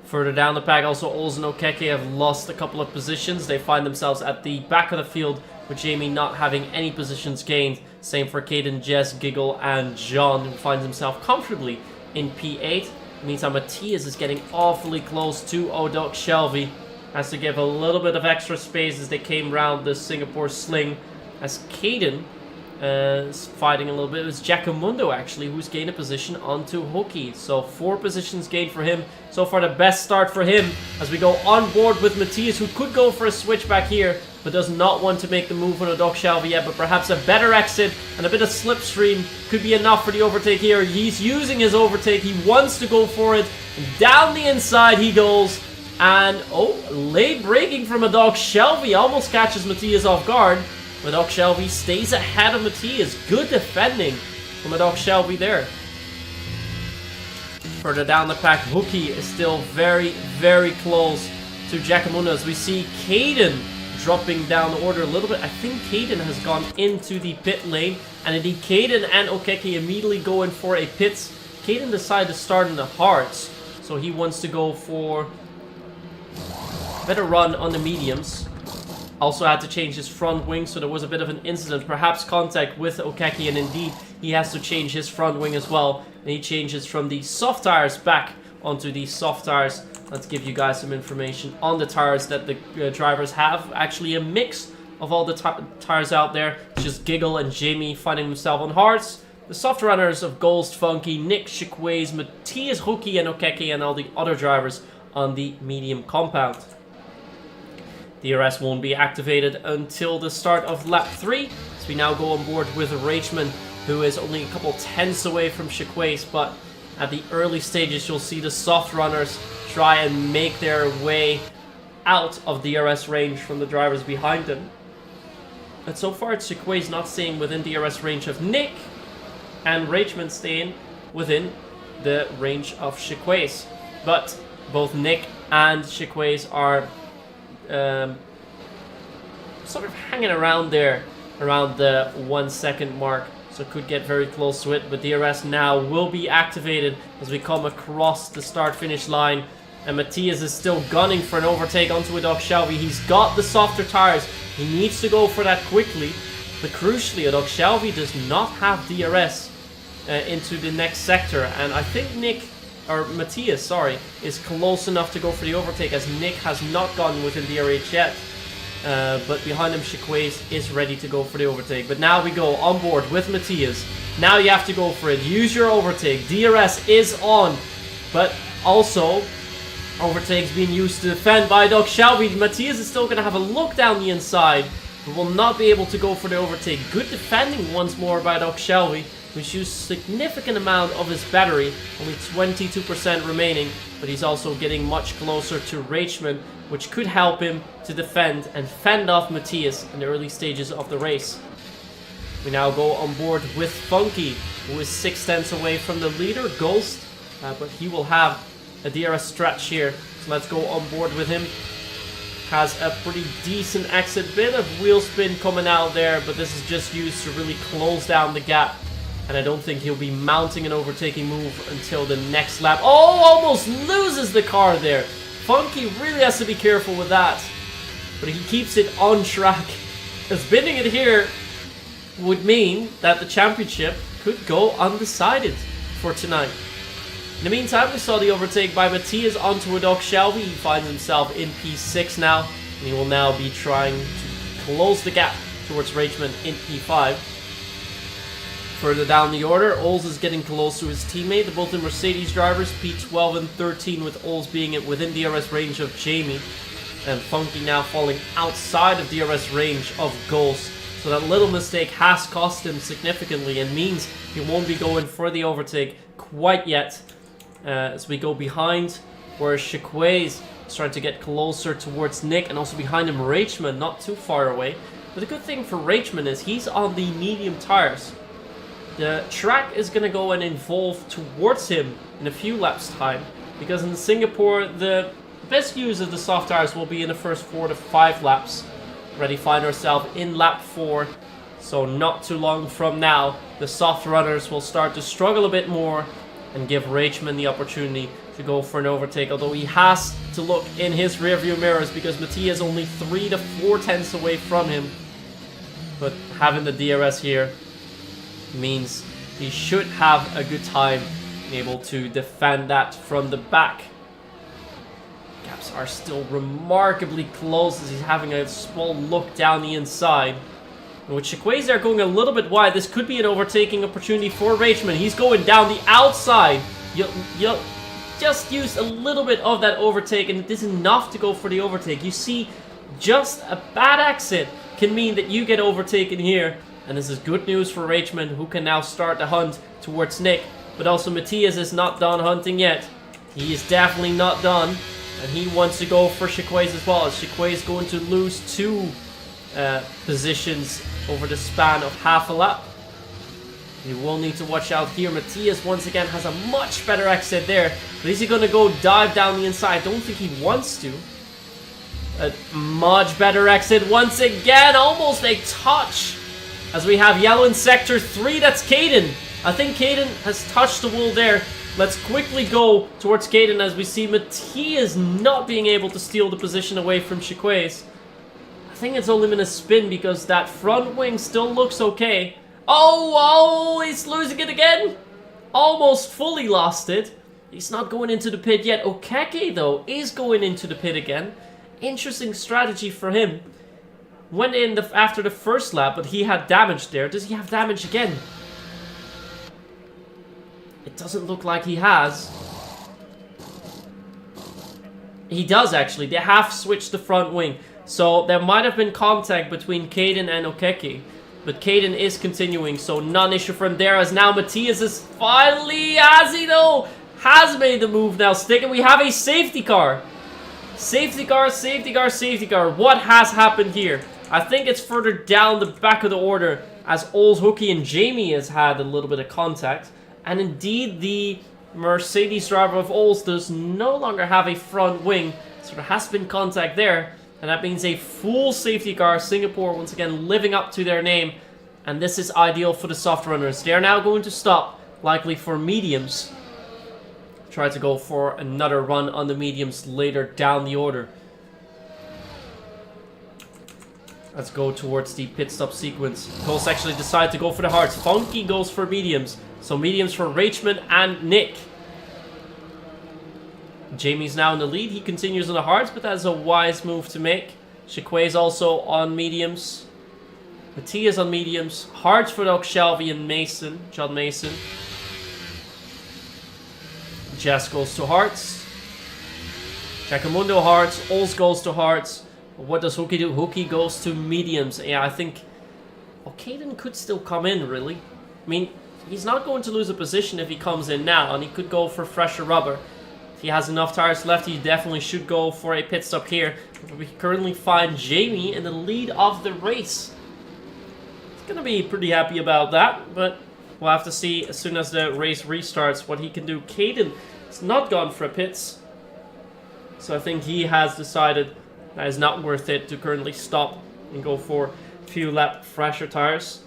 Further down the pack, also Olsen and Okeke have lost a couple of positions. They find themselves at the back of the field, with Jamie not having any positions gained. Same for Caden, Jess, Giggle, and John, who finds himself comfortably in P8. Meantime, Matthias is getting awfully close to O'Doc Shelby. Has to give a little bit of extra space as they came round the Singapore sling. As Caden is fighting a little bit. It was Giacomundo, actually, who's gained a position onto Hookie. So 4 positions gained for him. So far, the best start for him as we go on board with Matthias, who could go for a switch back here, but does not want to make the move on O'Doc Shelby yet. But perhaps a better exit and a bit of slipstream could be enough for the overtake here. He's using his overtake. He wants to go for it. Down the inside he goes. And, late braking from O'Doc Shelby almost catches Matthias off guard. O'Doc Shelby stays ahead of Matthias. Good defending from O'Doc Shelby there. Further down the pack, Hookie is still very, very close to Giacomundo as we see Caden dropping down the order a little bit. I think Caden has gone into the pit lane, and indeed Caden and Okeke immediately go in for a pits. Caden decided to start in the hards, so he wants to go for a better run on the mediums. Also had to change his front wing, so there was a bit of an incident, perhaps contact with Okeke, and indeed he has to change his front wing as well. And he changes from the soft tires back onto the soft tires. Let's give you guys some information on the tires that the drivers have. Actually a mix of all the tires out there. It's just Giggle and Jamie finding themselves on hards. The soft runners of Ghost, Funky, Nick, Chiquaise, Matthias, Hookie, and Okeke, and all the other drivers on the medium compound. DRS won't be activated until the start of lap 3. So we now go on board with Rachman, who is only a couple tenths away from Chiquaise, but at the early stages you'll see the soft runners try and make their way out of DRS range from the drivers behind them. And so far it's Chiquaise not staying within DRS range of Nick, and Rachman staying within the range of Chiquaise. But both Nick and Chiquaise are sort of hanging around there, around the 1 second mark, so could get very close to it. But DRS now will be activated as we come across the start-finish line, and Matthias is still gunning for an overtake onto O'Doc Shelby. He's got the softer tires, he needs to go for that quickly, but crucially O'Doc Shelby does not have DRS into the next sector, and I think Nick or Matthias, sorry, is close enough to go for the overtake, as Nick has not gone within DRH yet. But behind him, Chiquaze is ready to go for the overtake. But now we go on board with Matthias. Now you have to go for it. Use your overtake. DRS is on. But also, overtake's being used to defend by Doc Shelby. Matthias is still going to have a look down the inside, but will not be able to go for the overtake. Good defending once more by Doc Shelby, who's used a significant amount of his battery. Only 22% remaining, but he's also getting much closer to Rachman, which could help him to defend and fend off Matthias in the early stages of the race. We now go on board with Funky, who is 6/10 away from the leader, Ghost, but he will have a DRS stretch here. So let's go on board with him. Has a pretty decent exit, bit of wheel spin coming out there, but this is just used to really close down the gap. And I don't think he'll be mounting an overtaking move until the next lap. Oh, almost loses the car there. Funky really has to be careful with that. But he keeps it on track. Spinning it here would mean that the championship could go undecided for tonight. In the meantime, we saw the overtake by Matthias onto a Doc Shelby. He finds himself in P6 now, and he will now be trying to close the gap towards Rachman in P5. Further down the order, Ols is getting close to his teammate. The both the Mercedes drivers, P12 and 13, with Ols being within DRS range of Jamie. And Funky now falling outside of DRS range of Ghost. So that little mistake has cost him significantly and means he won't be going for the overtake quite yet. As we go behind, where Chiquaze is trying to get closer towards Nick, and also behind him Rachman, not too far away. But the good thing for Rachman is he's on the medium tires. The track is going to go and evolve towards him in a few laps time, because in Singapore the best use of the soft tires will be in the first 4 to 5 laps. Already find ourselves in lap 4, so not too long from now the soft runners will start to struggle a bit more and give Rachman the opportunity to go for an overtake, although he has to look in his rearview mirrors because Matthias is only 3 to 4 tenths away from him. But having the DRS here means he should have a good time able to defend that from the back. Gaps are still remarkably close as he's having a small look down the inside. And with Chiquaze there going a little bit wide, this could be an overtaking opportunity for Rachman. He's going down the outside. You'll just use a little bit of that overtake, and it is enough to go for the overtake. You see, just a bad exit can mean that you get overtaken here. And this is good news for Rachman, who can now start the hunt towards Nick. But also Matthias is not done hunting yet. He is definitely not done. And he wants to go for Chiquaze as well. As Chiquaze is going to lose 2 positions over the span of half a lap. You will need to watch out here. Matthias once again has a much better exit there. But is he going to go dive down the inside? I don't think he wants to. A much better exit once again. Almost a touch. As we have yellow in sector 3. That's Caden. I think Caden has touched the wall there. Let's quickly go towards Caden as we see Matthias not being able to steal the position away from Chiquaze. I think it's only been a spin because that front wing still looks okay. Oh, he's losing it again. Almost fully lost it. He's not going into the pit yet. Okeke, though, is going into the pit again. Interesting strategy for him. Went in after the first lap, but he had damage there. Does he have damage again? It doesn't look like he has. He does, actually. They have switched the front wing. So there might have been contact between Caden and Okeke. But Caden is continuing, so non-issue for him there. As now Matthias is finally, has made the move now. Sticking, we have a safety car. Safety car, safety car, safety car. What has happened here? I think it's further down the back of the order, as Ols, Hookie, and Jamie has had a little bit of contact. And indeed, the Mercedes driver of Ols does no longer have a front wing, so there has been contact there. And that means a full safety car. Singapore once again living up to their name. And this is ideal for the soft runners. They are now going to stop, likely for mediums. Try to go for another run on the mediums later down the order. Let's go towards the pit stop sequence. Coles actually decide to go for the hards. Funky goes for mediums. So mediums for Rachman and Nick. Jamie's now in the lead. He continues on the hards, but that's a wise move to make. Shaquay's also on mediums. Matia's on mediums. Hards for Doc Shelby and Mason. John Mason. Jess goes to hearts. Jackamundo hearts. Ols goes to hearts. What does Hookie do? Hookie goes to mediums. Yeah, I think... Well, Caden could still come in, really. I mean, he's not going to lose a position if he comes in now, and he could go for fresher rubber. If he has enough tires left, he definitely should go for a pit stop here. We currently find Jamie in the lead of the race. He's going to be pretty happy about that, but we'll have to see as soon as the race restarts what he can do. Caden has not gone for pits, so I think he has decided that it's not worth it to currently stop and go for a few lap fresher tires.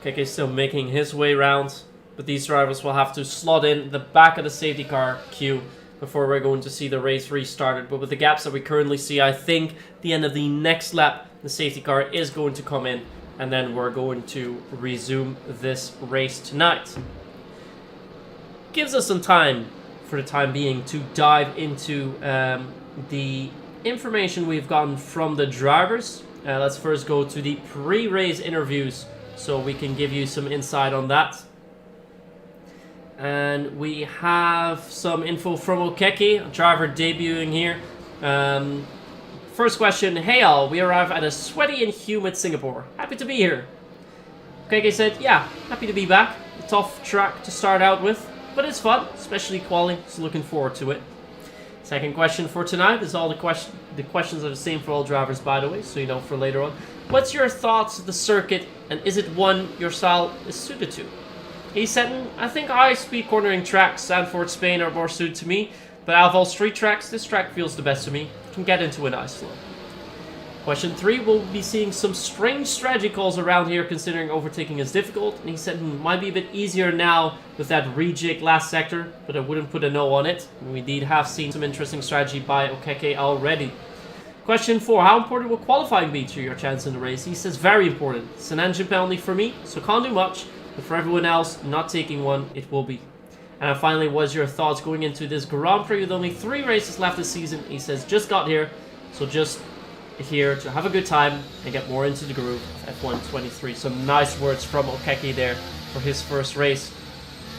KK's still making his way around. But these drivers will have to slot in the back of the safety car queue before we're going to see the race restarted. But with the gaps that we currently see, I think the end of the next lap, the safety car is going to come in. And then we're going to resume this race tonight. Gives us some time, for the time being, to dive into the information we've gotten from the drivers. Let's first go to the pre-race interviews so we can give you some insight on that. And we have some info from Okeke, a driver debuting here. First question, hey all, we arrive at a sweaty and humid Singapore. Happy to be here. Okeke said, yeah, happy to be back. A tough track to start out with, but it's fun, especially quali, so looking forward to it. Second question for tonight is all the questions are the same for all drivers, by the way, so you know for later on. What's your thoughts of the circuit, and is it one your style is suited to? He said, I think high-speed cornering tracks, Zandvoort, Spain, are more suited to me, but out of all street tracks, this track feels the best to me. Can get into a nice flow. Question 3, we'll be seeing some strange strategy calls around here considering overtaking is difficult, and he said might be a bit easier now with that rejig last sector, but I wouldn't put a no on it. We indeed have seen some interesting strategy by Okeke already. Question 4, how important will qualifying be to your chance in the race? He says very important. It's an engine penalty for me, so can't do much. But for everyone else not taking one, it will be. And finally, what's your thoughts going into this Grand Prix with only 3 races left this season? He says, just got here, so just here to have a good time and get more into the groove of F1 23. Some nice words from Okeke there for his first race.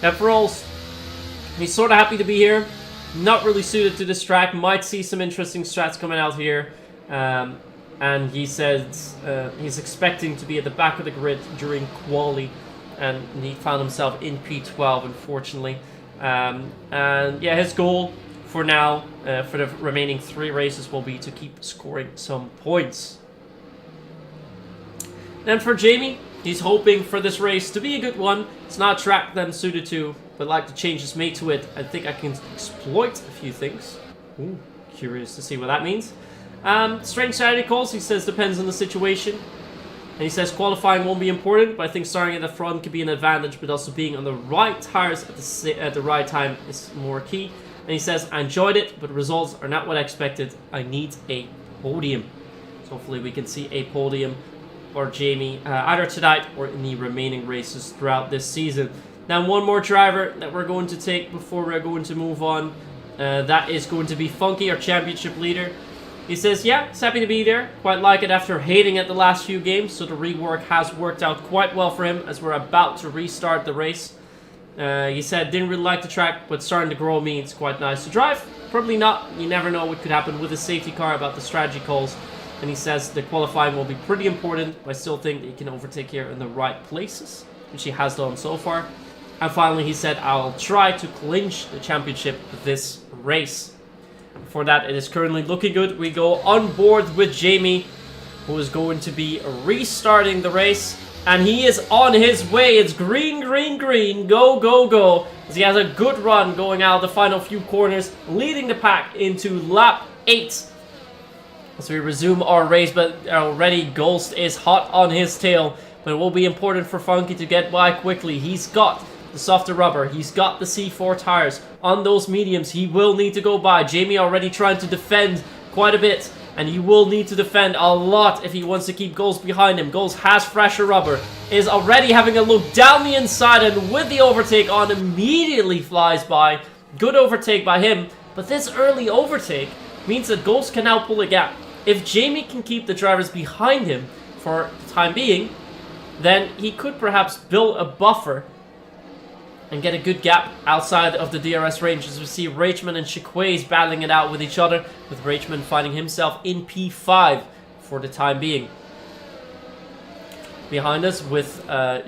And for Ols, he's sort of happy to be here. Not really suited to this track. Might see some interesting strats coming out here. And he says he's expecting to be at the back of the grid during quali. And he found himself in P12, unfortunately. And yeah, his goal for now, for the remaining 3 races, will be to keep scoring some points. Then for Jamie, he's hoping for this race to be a good one. It's not a track that I'm suited to, but like the changes made to it, I think I can exploit a few things. Ooh, curious to see what that means. Strange strategy calls, he says, depends on the situation. And he says qualifying won't be important, but I think starting at the front could be an advantage, but also being on the right tires at the right time is more key. And he says, I enjoyed it, but results are not what I expected. I need a podium. So hopefully we can see a podium for Jamie either tonight or in the remaining races throughout this season. Now one more driver that we're going to take before we're going to move on. That is going to be Funky, our championship leader. He says, yeah, he's happy to be there. Quite like it after hating it the last few games. So the rework has worked out quite well for him as we're about to restart the race. He said, didn't really like the track, but starting to grow me, it's quite nice to drive. Probably not. You never know what could happen with a safety car about the strategy calls. And he says the qualifying will be pretty important, but I still think that he can overtake here in the right places, which he has done so far. And finally, he said, I'll try to clinch the championship this race. For that, it is currently looking good. We go on board with Jamie, who is going to be restarting the race. And he is on his way. It's green, green, green. Go, go, go. As he has a good run going out the final few corners, leading the pack into lap 8. As we resume our race, but already Ghost is hot on his tail. But it will be important for Funky to get by quickly. He's got the softer rubber. He's got the C4 tires. On those mediums, he will need to go by. Jamie already trying to defend quite a bit. And he will need to defend a lot if he wants to keep Ghost behind him. Ghost has fresher rubber. Is already having a look down the inside. And with the overtake on, immediately flies by. Good overtake by him, but this early overtake means that Ghost can now pull a gap. If Jamie can keep the drivers behind him for the time being, then he could perhaps build a buffer and get a good gap outside of the DRS range, as we see Rachman and Chiquaze battling it out with each other, with Rachman finding himself in P5 for the time being. Behind us with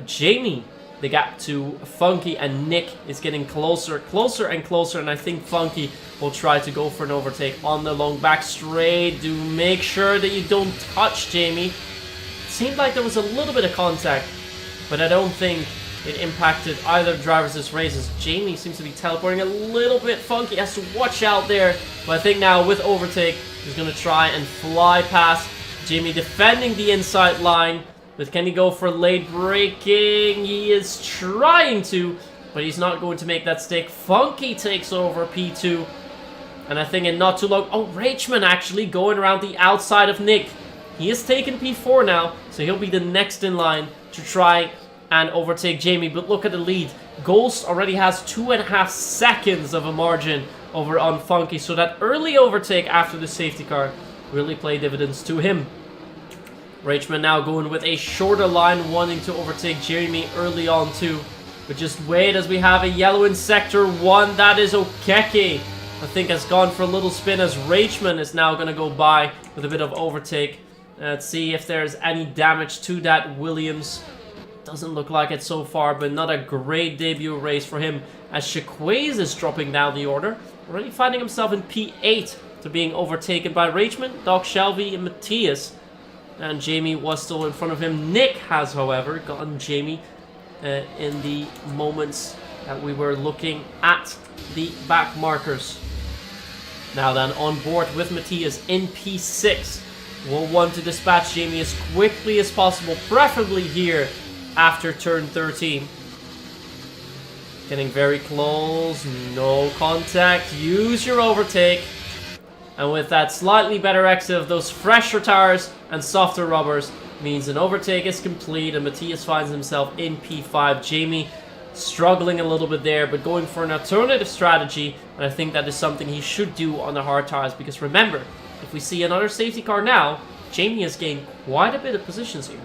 Jamie, the gap to Funky and Nick is getting closer and closer, and I think Funky will try to go for an overtake on the long back straight. Do make sure that you don't touch Jamie. It seemed like there was a little bit of contact, but I don't think it impacted either drivers this race, as Jamie seems to be teleporting a little bit. Funky has to watch out there, but I think now with overtake, he's going to try and fly past Jamie, defending the inside line. But can he go for late braking? He is trying to, but he's not going to make that stick. Funky takes over P2, and I think in not too long... Oh, Rachman actually going around the outside of Nick. He has taken P4 now, so he'll be the next in line to try and overtake Jamie. But look at the lead. Ghost already has 2.5 seconds of a margin over on Funky, so that early overtake after the safety car really played dividends to him. Rachman now going with a shorter line, wanting to overtake Jamie early on too. But just wait, as we have a yellow in Sector 1. That is Okeke. I think has gone for a little spin, as Rachman is now going to go by with a bit of overtake. Let's see if there's any damage to that Williams. Doesn't look like it so far, but not a great debut race for him, as Chiquaze is dropping down the order. Already finding himself in P8 to being overtaken by Rachman, Doc Shelby and Matthias. And Jamie was still in front of him. Nick has, however, gotten Jamie in the moments that we were looking at the back markers. Now then, on board with Matthias in P6. We'll want to dispatch Jamie as quickly as possible, preferably here after turn 13. Getting very close, no contact, use your overtake. And with that slightly better exit of those fresher tires and softer rubbers, means an overtake is complete and Matthias finds himself in P5. Jamie struggling a little bit there, but going for an alternative strategy, and I think that is something he should do on the hard tires, because remember, if we see another safety car now, Jamie has gained quite a bit of positions here.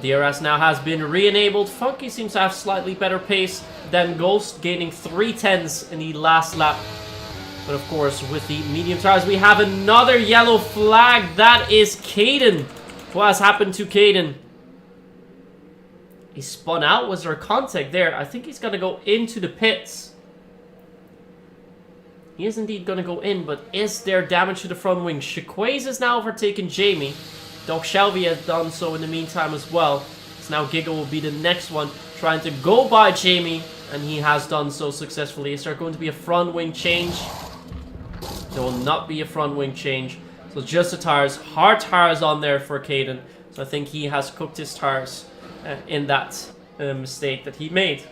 DRS now has been re-enabled. Funky seems to have slightly better pace than Ghost, gaining 3/10 in the last lap. But of course, with the medium tires, we have another yellow flag. That is Caden. What has happened to Caden? He spun out. Was there contact there? I think he's going to go into the pits. He is indeed going to go in, but is there damage to the front wing? Chiquaze has now overtaken Jamie. Doc Shelby has done so in the meantime as well. So now Giga will be the next one, trying to go by Jamie, and he has done so successfully. Is there going to be a front wing change? There will not be a front wing change. So just the tires, hard tires on there for Caden. So I think he has cooked his tires in that mistake that he made.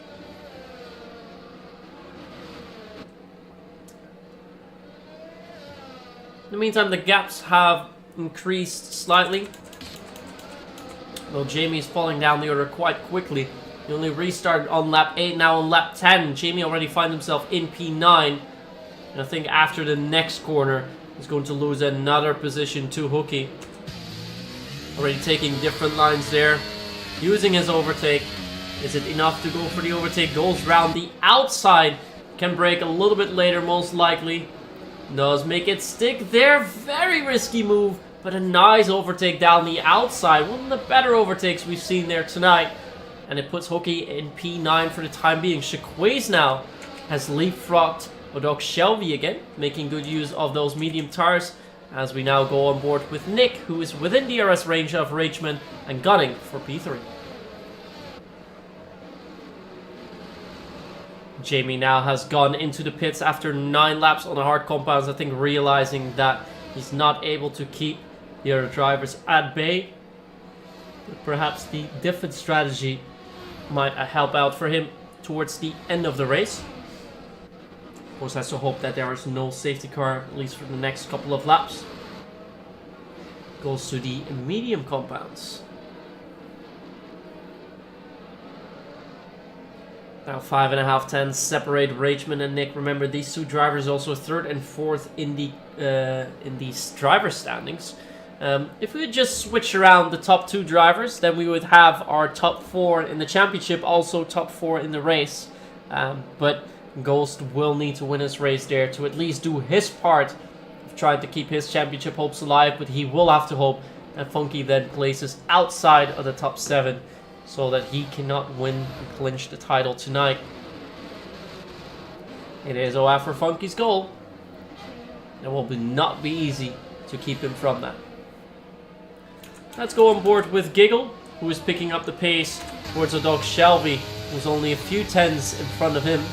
In the meantime, the gaps have increased slightly. Though Jamie is falling down the order quite quickly. He only restarted on lap 8, now on lap 10. Jamie already finds himself in P9. And I think after the next corner, he's going to lose another position to Hooky. Already taking different lines there. Using his overtake. Is it enough to go for the overtake? Goes round the outside. Can break a little bit later, most likely. Does make it stick there. Very risky move, but a nice overtake down the outside. One of the better overtakes we've seen there tonight. And it puts Hooky in P9 for the time being. Chiquaze now has leapfrogged Doc Shelby again, making good use of those medium tires. As we now go on board with Nick, who is within DRS range of Rachman and gunning for P3. Jamie now has gone into the pits after 9 laps on the hard compounds, I think realizing that he's not able to keep the other drivers at bay. But perhaps the different strategy might help out for him towards the end of the race. Of course, has to hope that there is no safety car, at least for the next couple of laps. Goes to the medium compounds. Now 5.5 tenths separate Rachman and Nick. Remember, these two drivers also 3rd and 4th in the driver standings. If we would just switch around the top 2 drivers, then we would have our top 4 in the championship, also top 4 in the race. But Ghost will need to win his race there to at least do his part of trying to keep his championship hopes alive. But he will have to hope that Funky then places outside of the top 7 so that he cannot win and clinch the title tonight. It is OF for Funky's goal. It will not be easy to keep him from that. Let's go on board with Giggle, who is picking up the pace towards a dog Shelby, who's only a few tenths in front of him.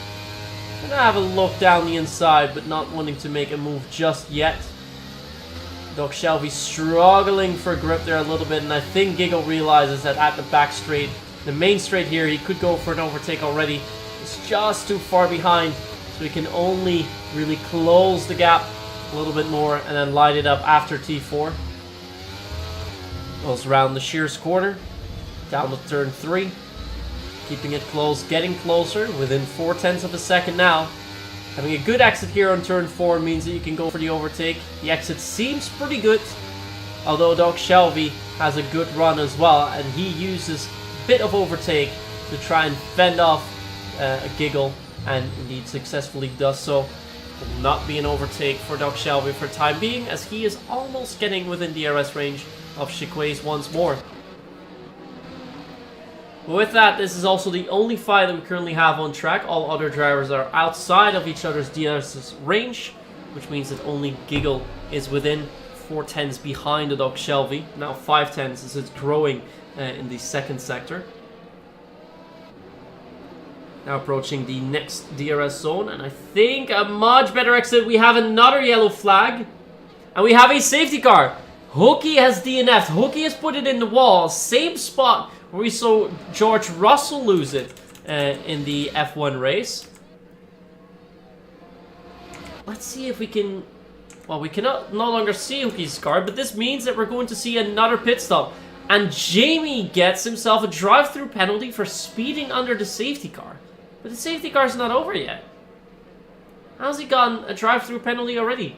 Gonna have a look down the inside, but not wanting to make a move just yet. Doc Shelby struggling for grip there a little bit, and I think Giggle realizes that at the back straight, the main straight here, he could go for an overtake already. It's just too far behind, so he can only really close the gap a little bit more and then light it up after T4. Goes around the Shears corner, down to turn 3, keeping it close, getting closer, within 4 tenths of a second now. Having a good exit here on turn 4 means that you can go for the overtake. The exit seems pretty good, although Doc Shelby has a good run as well, and he uses a bit of overtake to try and fend off a Giggle, and indeed successfully does so. Will not be an overtake for Doc Shelby for the time being, as he is almost getting within DRS range of Chiquays once more. With that, this is also the only fight that we currently have on track. All other drivers are outside of each other's DRS range, which means that only Giggle is within 4 tenths behind the Doc Shelby. Now 5 tenths as it's growing in the second sector. Now approaching the next DRS zone, and I think a much better exit. We have another yellow flag, and we have a safety car. Hooky has DNF'd. Hooky has put it in the wall. Same spot where we saw George Russell lose it in the F1 race. Let's see if we can... Well, we cannot no longer see Hooky's car, but this means that we're going to see another pit stop. And Jamie gets himself a drive-through penalty for speeding under the safety car. But the safety car's not over yet. How's he gotten a drive-through penalty already?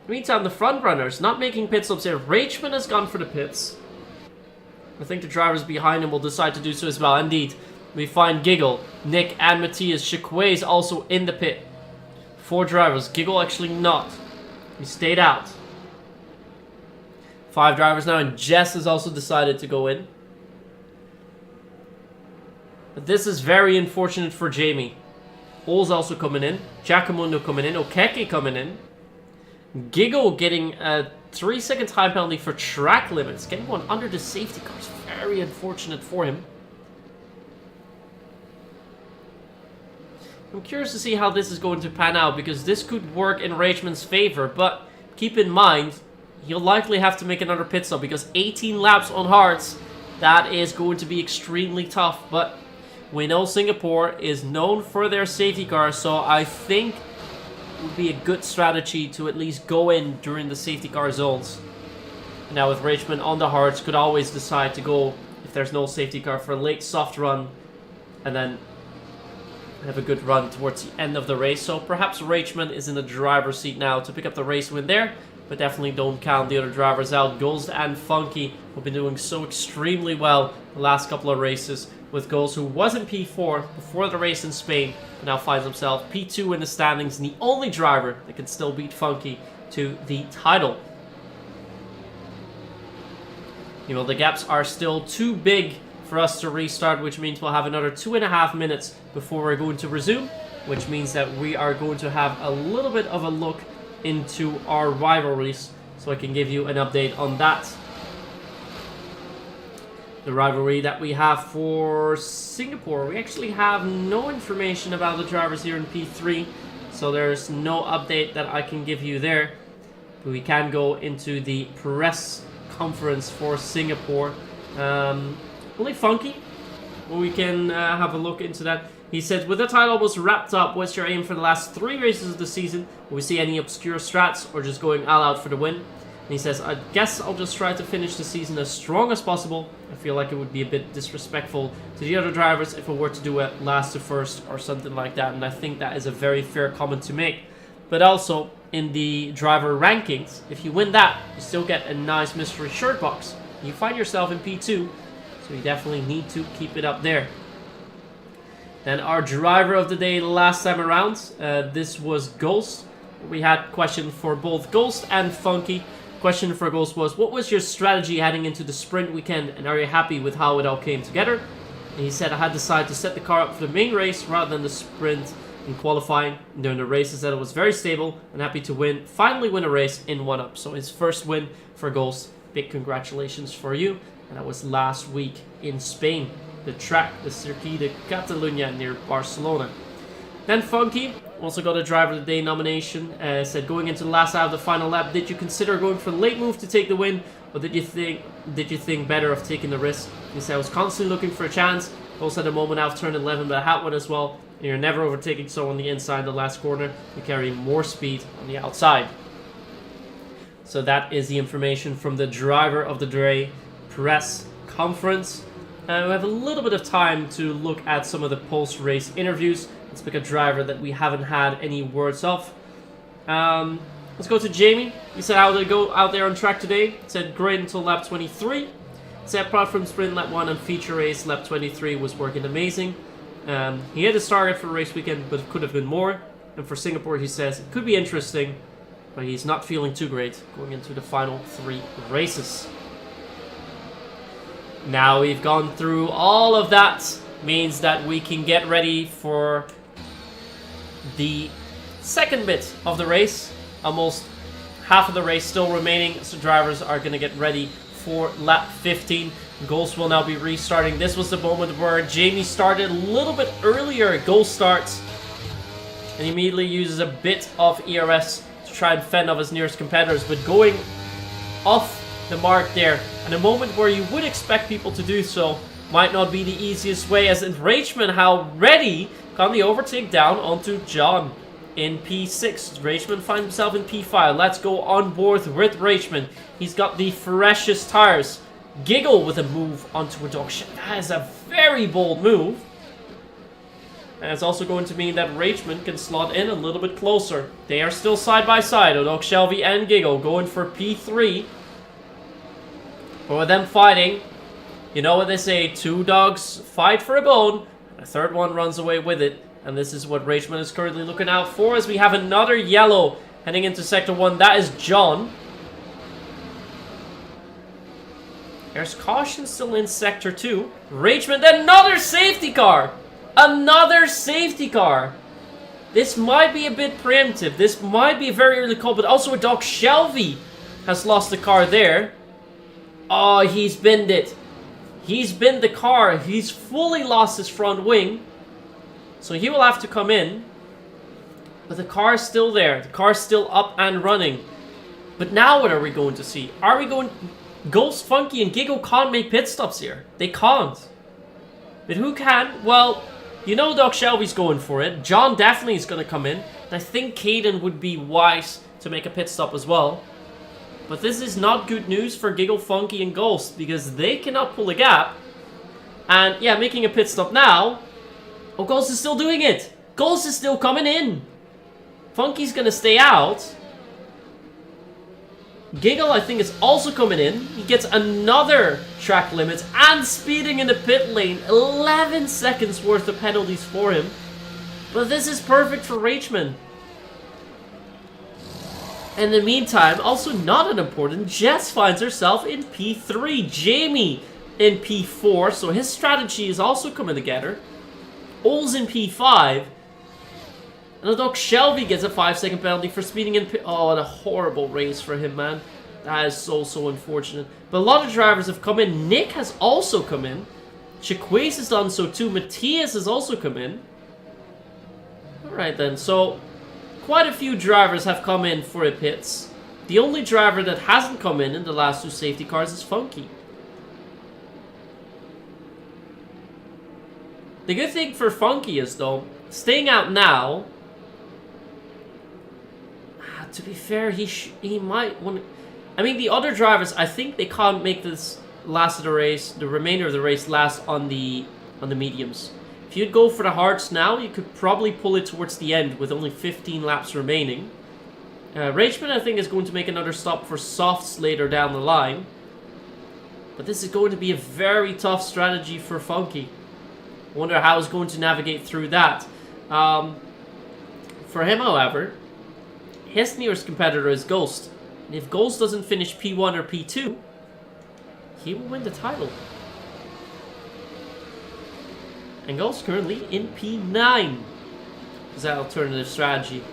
Meantime, the front runners not making pit stops here. Rachman has gone for the pits. I think the drivers behind him will decide to do so as well. Indeed, we find Giggle, Nick, and Matthias. Chiquays also in the pit. 4 drivers. Giggle actually not. He stayed out. 5 drivers now, and Jess has also decided to go in. But this is very unfortunate for Jamie. Ole's also coming in. Giacomundo coming in. Okeke coming in. Giggle getting a 3-second time penalty for track limits. Getting one under the safety car is very unfortunate for him. I'm curious to see how this is going to pan out, because this could work in Rachman's favor, but keep in mind, he'll likely have to make another pit stop, because 18 laps on hards, that is going to be extremely tough. But we know Singapore is known for their safety cars, so I think it would be a good strategy to at least go in during the safety car zones. Now with Rachman on the hards, could always decide to go, if there's no safety car, for a late soft run, and then have a good run towards the end of the race. So perhaps Rachman is in the driver's seat now to pick up the race win there, but definitely don't count the other drivers out. Ghost and Funky have been doing so extremely well the last couple of races, with Ghost, who was in P4 before the race in Spain, but now finds himself P2 in the standings, and the only driver that can still beat Funky to the title. You know, the gaps are still too big for us to restart, which means we'll have another 2.5 minutes before we're going to resume, which means that we are going to have a little bit of a look into our rivalries, so I can give you an update on that. The rivalry that we have for Singapore, we actually have no information about the drivers here in P3, so there's no update that I can give you there. But we can go into the press conference for Singapore. Only Funky, we can have a look into that. He said, with the title almost wrapped up, what's your aim for the last 3 races of the season? Will we see any obscure strats or just going all out for the win? And he says, I guess I'll just try to finish the season as strong as possible. I feel like it would be a bit disrespectful to the other drivers if I were to do it last to first or something like that. And I think that is a very fair comment to make. But also, in the driver rankings, if you win that, you still get a nice mystery shirt box. You find yourself in P2, so you definitely need to keep it up there. Then our driver of the day last time around, this was Ghost. We had question for both Ghost and Funky. Question for Ghost was, what was your strategy heading into the sprint weekend, and are you happy with how it all came together? And he said, I had decided to set the car up for the main race rather than the sprint in qualifying. And during the race, he said it was very stable and happy to finally win a race in 1-up. So his first win for Ghost. Big congratulations for you. And that was last week in Spain. The track, the Circuit de Catalunya near Barcelona. Then Funky also got a driver of the day nomination. Said, going into the last out of the final lap, did you consider going for the late move to take the win, or did you think better of taking the risk? He said, I was constantly looking for a chance. Also at the moment out of turn 11, but I had one as well. And you're never overtaking someone on the inside the last corner. You carry more speed on the outside. So that is the information from the driver of the day press conference. We have a little bit of time to look at some of the post-race interviews. Let's pick a driver that we haven't had any words of. Let's go to Jamie. He said, how did it go out there on track today? He said, great until lap 23. He said, apart from sprint lap 1 and feature race, lap 23 was working amazing. He had his target for race weekend, but it could have been more. And for Singapore, he says, it could be interesting, but he's not feeling too great going into the final 3 races. Now we've gone through all of that, means that we can get ready for the second bit of the race. Almost half of the race still remaining, so drivers are going to get ready for lap 15. Ghost will now be restarting. This was the moment where Jamie started a little bit earlier. Ghost starts and immediately uses a bit of ERS to try and fend off his nearest competitors, but going off the mark there at a moment where you would expect people to do so might not be the easiest way, as Rageman already got the overtake down onto John in P6. Rageman finds himself in P5. Let's go on board with Rageman. He's got the freshest tires. Giggle with a move onto a dog. That is a very bold move. And it's also going to mean that Rageman can slot in a little bit closer. They are still side by side. Odok Shelby and Giggle going for P3. But with them fighting, you know what they say, 2 dogs fight for a bone, and a third one runs away with it. And this is what Rageman is currently looking out for, as we have another yellow heading into Sector 1. That is John. There's caution still in Sector 2. Rageman, another safety car! Another safety car! This might be a bit preemptive. This might be a very early call, but also a dog Shelby has lost the car there. Oh, he's binned it. He's binned the car. He's fully lost his front wing. So he will have to come in. But the car is still there. The car is still up and running. But now what are we going to see? Are we going... Ghost, Funky, and Giggle can't make pit stops here. They can't. But who can? Well, you know Doc Shelby's going for it. John definitely is going to come in. And I think Caden would be wise to make a pit stop as well. But this is not good news for Giggle, Funky, and Ghost, because they cannot pull a gap. And yeah, making a pit stop now. Oh, Ghost is still doing it. Ghost is still coming in. Funky's gonna stay out. Giggle, I think, is also coming in. He gets another track limit and speeding in the pit lane. 11 seconds worth of penalties for him. But this is perfect for Rageman. In the meantime, also not unimportant, Jess finds herself in P3. Jamie in P4, so his strategy is also coming together. Ols in P5. And the dog Shelby gets a 5-second penalty for speeding in P... Oh, what a horrible race for him, man. That is so unfortunate. But a lot of drivers have come in. Nick has also come in. Chiquace has done so too. Matthias has also come in. Alright then, so... quite a few drivers have come in for a pits. The only driver that hasn't come in the last 2 safety cars is Funky. The good thing for Funky is, though, staying out now... to be fair, he might want to... I mean, the other drivers, I think they can't make this last of the race, the remainder of the race last on the mediums. If you'd go for the hards now, you could probably pull it towards the end with only 15 laps remaining. Rageman, I think, is going to make another stop for softs later down the line. But this is going to be a very tough strategy for Funky. Wonder how he's going to navigate through that. For him, however, his nearest competitor is Ghost. And if Ghost doesn't finish P1 or P2, he will win the title. And Ghost currently in P9. Is that alternative strategy?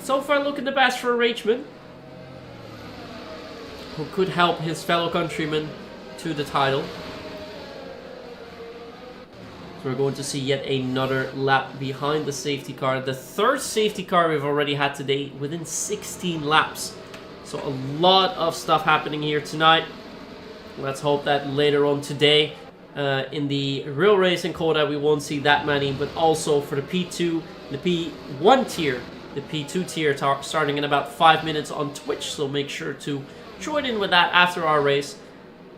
So far looking the best for Rageman, who could help his fellow countrymen to the title. So we're going to see yet another lap behind the safety car. The third safety car we've already had today within 16 laps. So a lot of stuff happening here tonight. Let's hope that later on today in the real race in Coda we won't see that many. But also for the P2, the P1 tier, the P2 tier starting in about 5 minutes on Twitch. So make sure to join in with that after our race.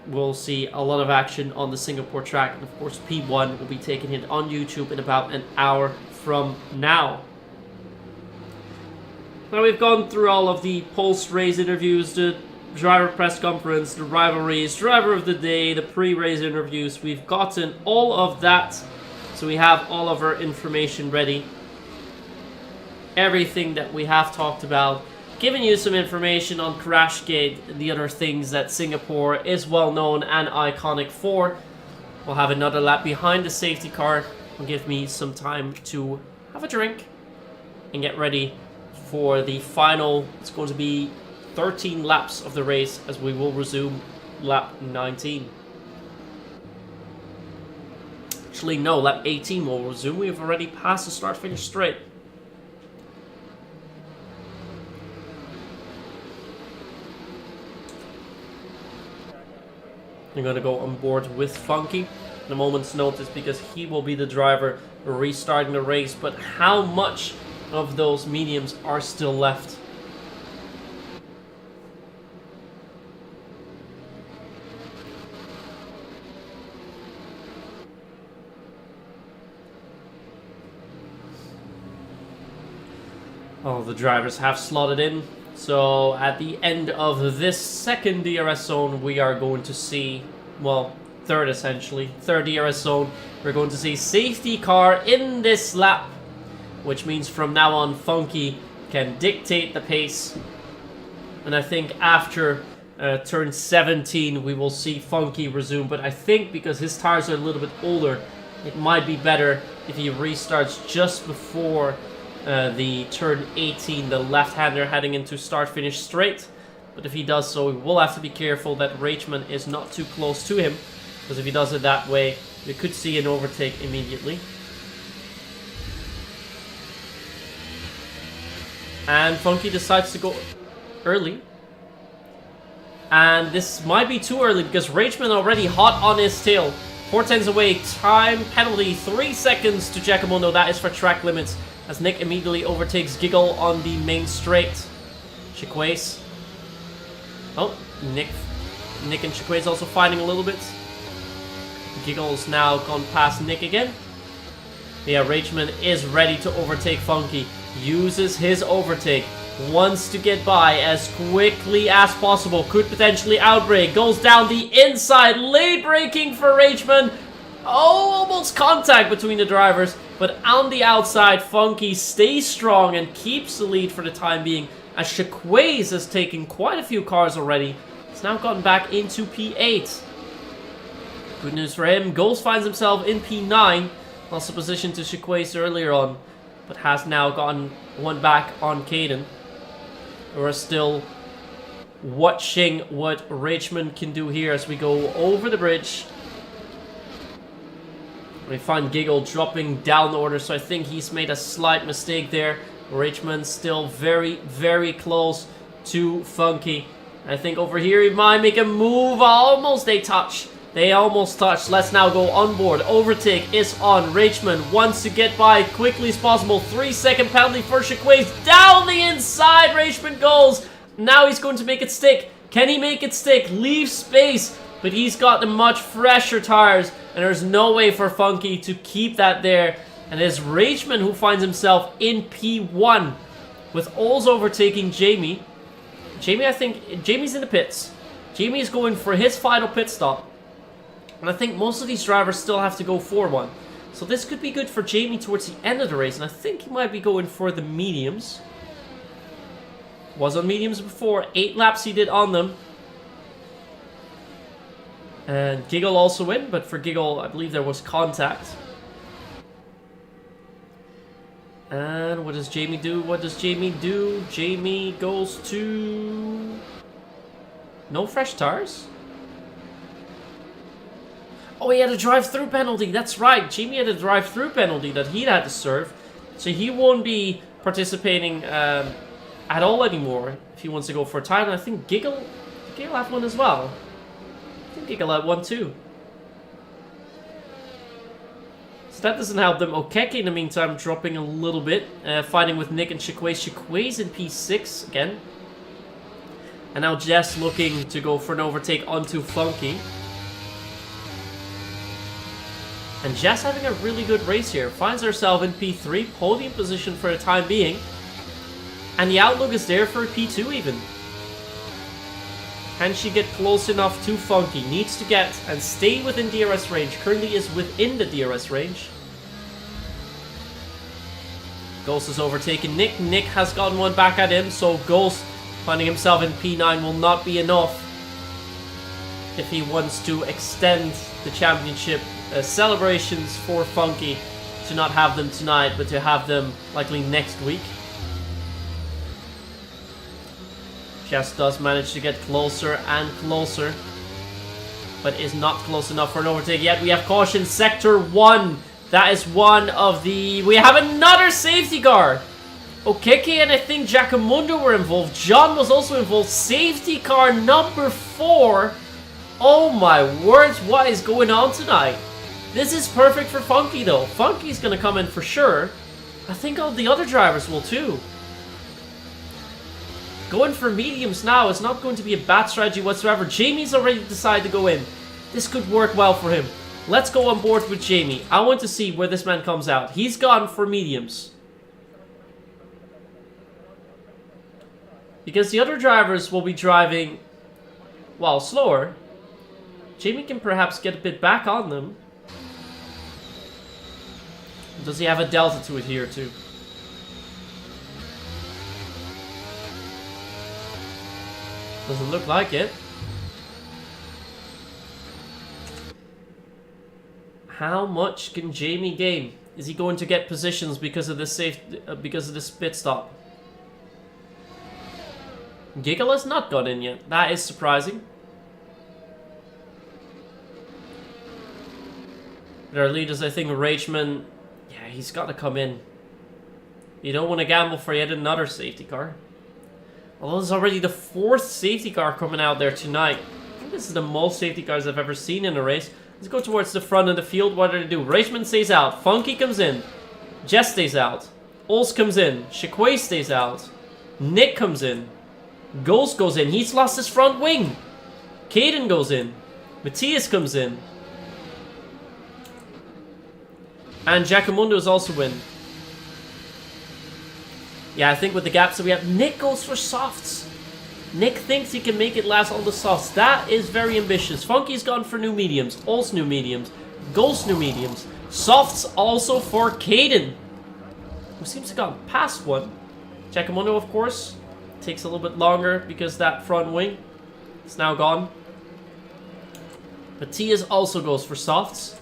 We'll see a lot of action on the Singapore track. And of course, P1 will be taking it on YouTube in about an hour from now. Now we've gone through all of the post-race interviews, the driver press conference, the rivalries, driver of the day, the pre-race interviews. We've gotten all of that. So we have all of our information ready. Everything that we have talked about. Giving you some information on Crashgate and the other things that Singapore is well known and iconic for. We'll have another lap behind the safety car. Will give me some time to have a drink and get ready for the final. It's going to be 13 laps of the race as we will resume lap 19. Actually, no, lap 18 will resume. We've already passed the start-finish straight. I'm going to go on board with Funky at a moment's notice because he will be the driver restarting the race. But how much of those mediums are still left? All the drivers have slotted in. So at the end of this second DRS zone, we are going to see, well, third essentially, third DRS zone, we're going to see safety car in this lap, which means from now on Funky can dictate the pace. And I think after turn 17, we will see Funky resume. But I think because his tires are a little bit older, it might be better if he restarts just before the turn 18, the left-hander heading into start-finish straight. But if he does so, we will have to be careful that Rageman is not too close to him, because if he does it that way, we could see an overtake immediately. And Funky decides to go early. And this might be too early, because Rageman already hot on his tail. 4 tenths away, time penalty, 3 seconds to Giacomondo. That is for track limits. As Nick immediately overtakes Giggle on the main straight. Chiquaise. Oh, Nick and Chiquaise also fighting a little bit. Giggle's now gone past Nick again. Yeah, Rageman is ready to overtake Funky. Uses his overtake. Wants to get by as quickly as possible. Could potentially outbrake. Goes down the inside. Late braking for Rageman. Oh, almost contact between the drivers. But on the outside, Funky stays strong and keeps the lead for the time being. As Chiquaise has taken quite a few cars already. It's now gotten back into P8. Good news for him. Ghost finds himself in P9. Lost the position to Chiquaise earlier on. But has now gotten one back on Caden. We're still watching what Rageman can do here as we go over the bridge. We find Giggle dropping down the order, so I think he's made a slight mistake there. Rageman still very, very close to Funky. I think over here he might make a move. Almost they touch. They almost touch. Let's now go on board. Overtake is on. Rageman wants to get by quickly as possible. 3-second penalty for Chiquaise. Down the inside, Rageman goes. Now he's going to make it stick. Can he make it stick? Leave space. But he's got the much fresher tires. And there's no way for Funky to keep that there. And it's Rageman who finds himself in P1. With Ols overtaking Jamie. I think Jamie's in the pits. Jamie is going for his final pit stop. And I think most of these drivers still have to go for one. So this could be good for Jamie towards the end of the race. And I think he might be going for the mediums. Was on mediums before. 8 laps he did on them. And Giggle also in. But for Giggle, I believe there was contact. And what does Jamie do? What does Jamie do? Jamie goes to... No fresh tires? Oh, he had a drive-through penalty. That's right. Jamie had a drive-through penalty that he had to serve. So he won't be participating at all anymore if he wants to go for a title. I think Giggle had one as well. I think Giggle had one too. So that doesn't help them. Okeke in the meantime dropping a little bit. Fighting with Nick and Chikway. Chikway's in P6 again. And now Jess looking to go for an overtake onto Funky. And Jess having a really good race here. Finds herself in P3. Podium position for the time being. And the outlook is there for P2 even. Can she get close enough to Funky? Needs to get and stay within DRS range. Currently is within the DRS range. Ghost is overtaking Nick. Nick has gotten one back at him. So Ghost finding himself in P9 will not be enough. If he wants to extend the championship celebrations for Funky. To not have them tonight, but to have them likely next week. Jess does manage to get closer and closer. But is not close enough for an overtake yet. We have caution sector 1. That is one of the... We have another safety car. Okeke and I think Giacomundo were involved. John was also involved. Safety car number 4. Oh my words, what is going on tonight? This is perfect for Funky though. Funky's going to come in for sure. I think all the other drivers will too. Going for mediums now is not going to be a bad strategy whatsoever. Jamie's already decided to go in. This could work well for him. Let's go on board with Jamie. I want to see where this man comes out. He's gone for mediums. Because the other drivers will be driving, well, slower. Jamie can perhaps get a bit back on them. Does he have a delta to adhere to? Doesn't look like it. How much can Jamie gain? Is he going to get positions because of this pit stop? Giggle has not got in yet. That is surprising. But our leaders, I think, Rageman, yeah, he's got to come in. You don't want to gamble for yet another safety car. Although there's already the 4th safety car coming out there tonight. I think this is the most safety cars I've ever seen in a race. Let's go towards the front of the field. What do they do? Rageman stays out. Funky comes in. Jess stays out. Ols comes in. Chikway stays out. Nick comes in. Ghost goes in. He's lost his front wing. Caden goes in. Matthias comes in. And Giacomundo is also in. Yeah, I think with the gaps that we have, Nick goes for softs. Nick thinks he can make it last on the softs. That is very ambitious. Funky's gone for new mediums. Ols new mediums. Ghost new mediums. Softs also for Caden, who seems to have gone past one. Giacomundo, of course, takes a little bit longer because that front wing is now gone. Matthias also goes for softs.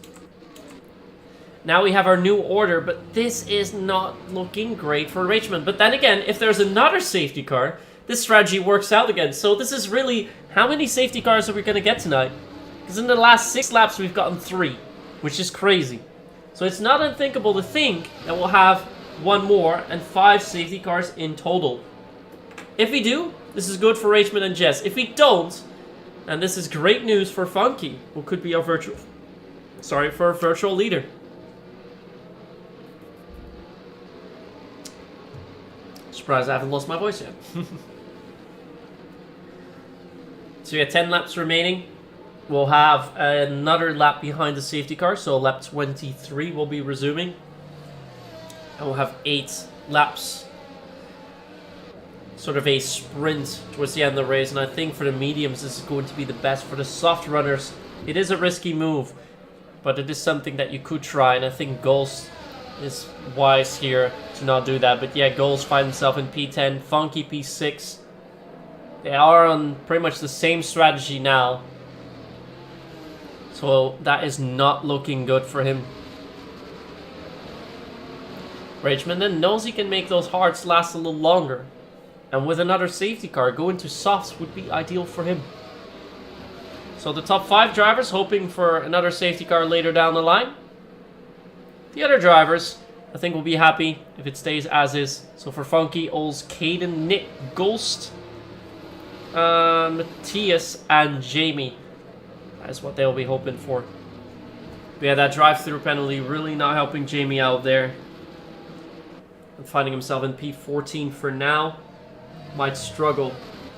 Now we have our new order, but this is not looking great for Rageman. But then again, if there's another safety car, this strategy works out again. So this is really, how many safety cars are we going to get tonight? Because in the last 6 laps, we've gotten 3, which is crazy. So it's not unthinkable to think that we'll have 1 more and 5 safety cars in total. If we do, this is good for Rageman and Jess. If we don't, and this is great news for Funky, who could be our virtual leader. Surprised I haven't lost my voice yet. So we have 10 laps remaining. We'll have another lap behind the safety car, so lap 23 will be resuming. And we'll have 8 laps. Sort of a sprint towards the end of the race, and I think for the mediums this is going to be the best. For the soft runners, it is a risky move, but it is something that you could try, and I think Ghost is wise here to not do that. But yeah, Ghost finds himself in P10, Funky P6. They are on pretty much the same strategy now. So that is not looking good for him. Rageman then knows he can make those hards last a little longer. And with another safety car, going to softs would be ideal for him. So the top 5 drivers hoping for another safety car later down the line. The other drivers, I think, will be happy if it stays as is. So for Funky, Ols, Caden, Nick, Ghost, Matthias, and Jamie. That's what they'll be hoping for. But yeah, that drive-through penalty really not helping Jamie out there. And finding himself in P14 for now. Might struggle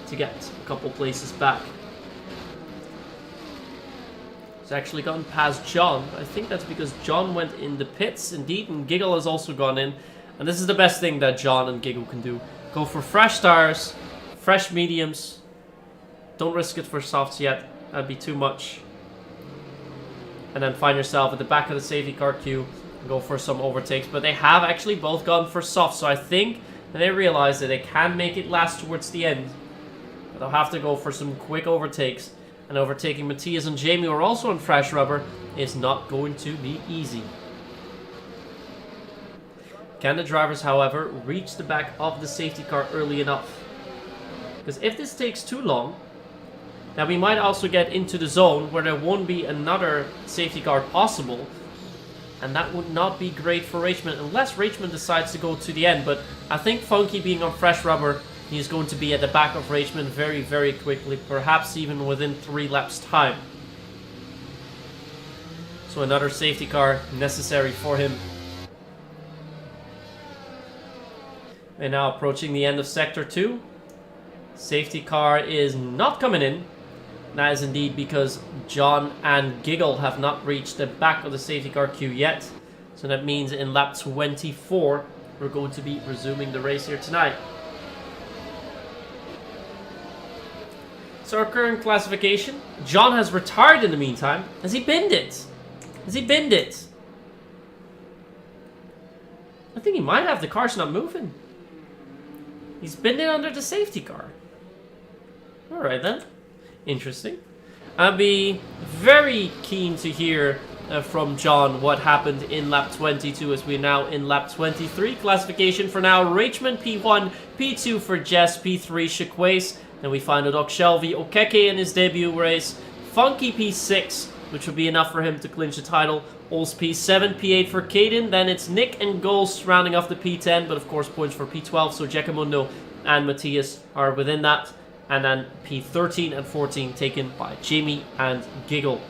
to get a couple places back. He's actually gone past John. I think that's because John went in the pits indeed, and Giggle has also gone in. And this is the best thing that John and Giggle can do. Go for fresh tires, fresh mediums. Don't risk it for softs yet. That'd be too much. And then find yourself at the back of the safety car queue and go for some overtakes. But they have actually both gone for softs, so I think they realize that they can make it last towards the end. But they'll have to go for some quick overtakes. And overtaking Matthias and Jamie, who are also on fresh rubber, is not going to be easy. Can the drivers, however, reach the back of the safety car early enough? Because if this takes too long, then we might also get into the zone where there won't be another safety car possible. And that would not be great for Rageman, unless Rageman decides to go to the end. But I think Funky being on fresh rubber, he's going to be at the back of Rageman very, very quickly. Perhaps even within 3 laps time. So another safety car necessary for him. And now approaching the end of Sector 2. Safety car is not coming in. That is indeed because John and Giggle have not reached the back of the safety car queue yet. So that means in lap 24, we're going to be resuming the race here tonight. So our current classification, John has retired in the meantime. Has he binned it? Has he binned it? I think he might have. The car's not moving. He's binned it under the safety car. Alright then. Interesting. I'd be very keen to hear from John what happened in lap 22 as we're now in lap 23. Classification for now, Rageman P1, P2 for Jess, P3 Shaquace. Then we find Odok Shelby Okeke in his debut race. Funky P6, which would be enough for him to clinch the title. Ols P7, P8 for Caden. Then it's Nick and Ghost rounding off the P10, but of course points for P12. So Giacomundo and Matthias are within that. And then P13 and 14 taken by Jamie and Giggle.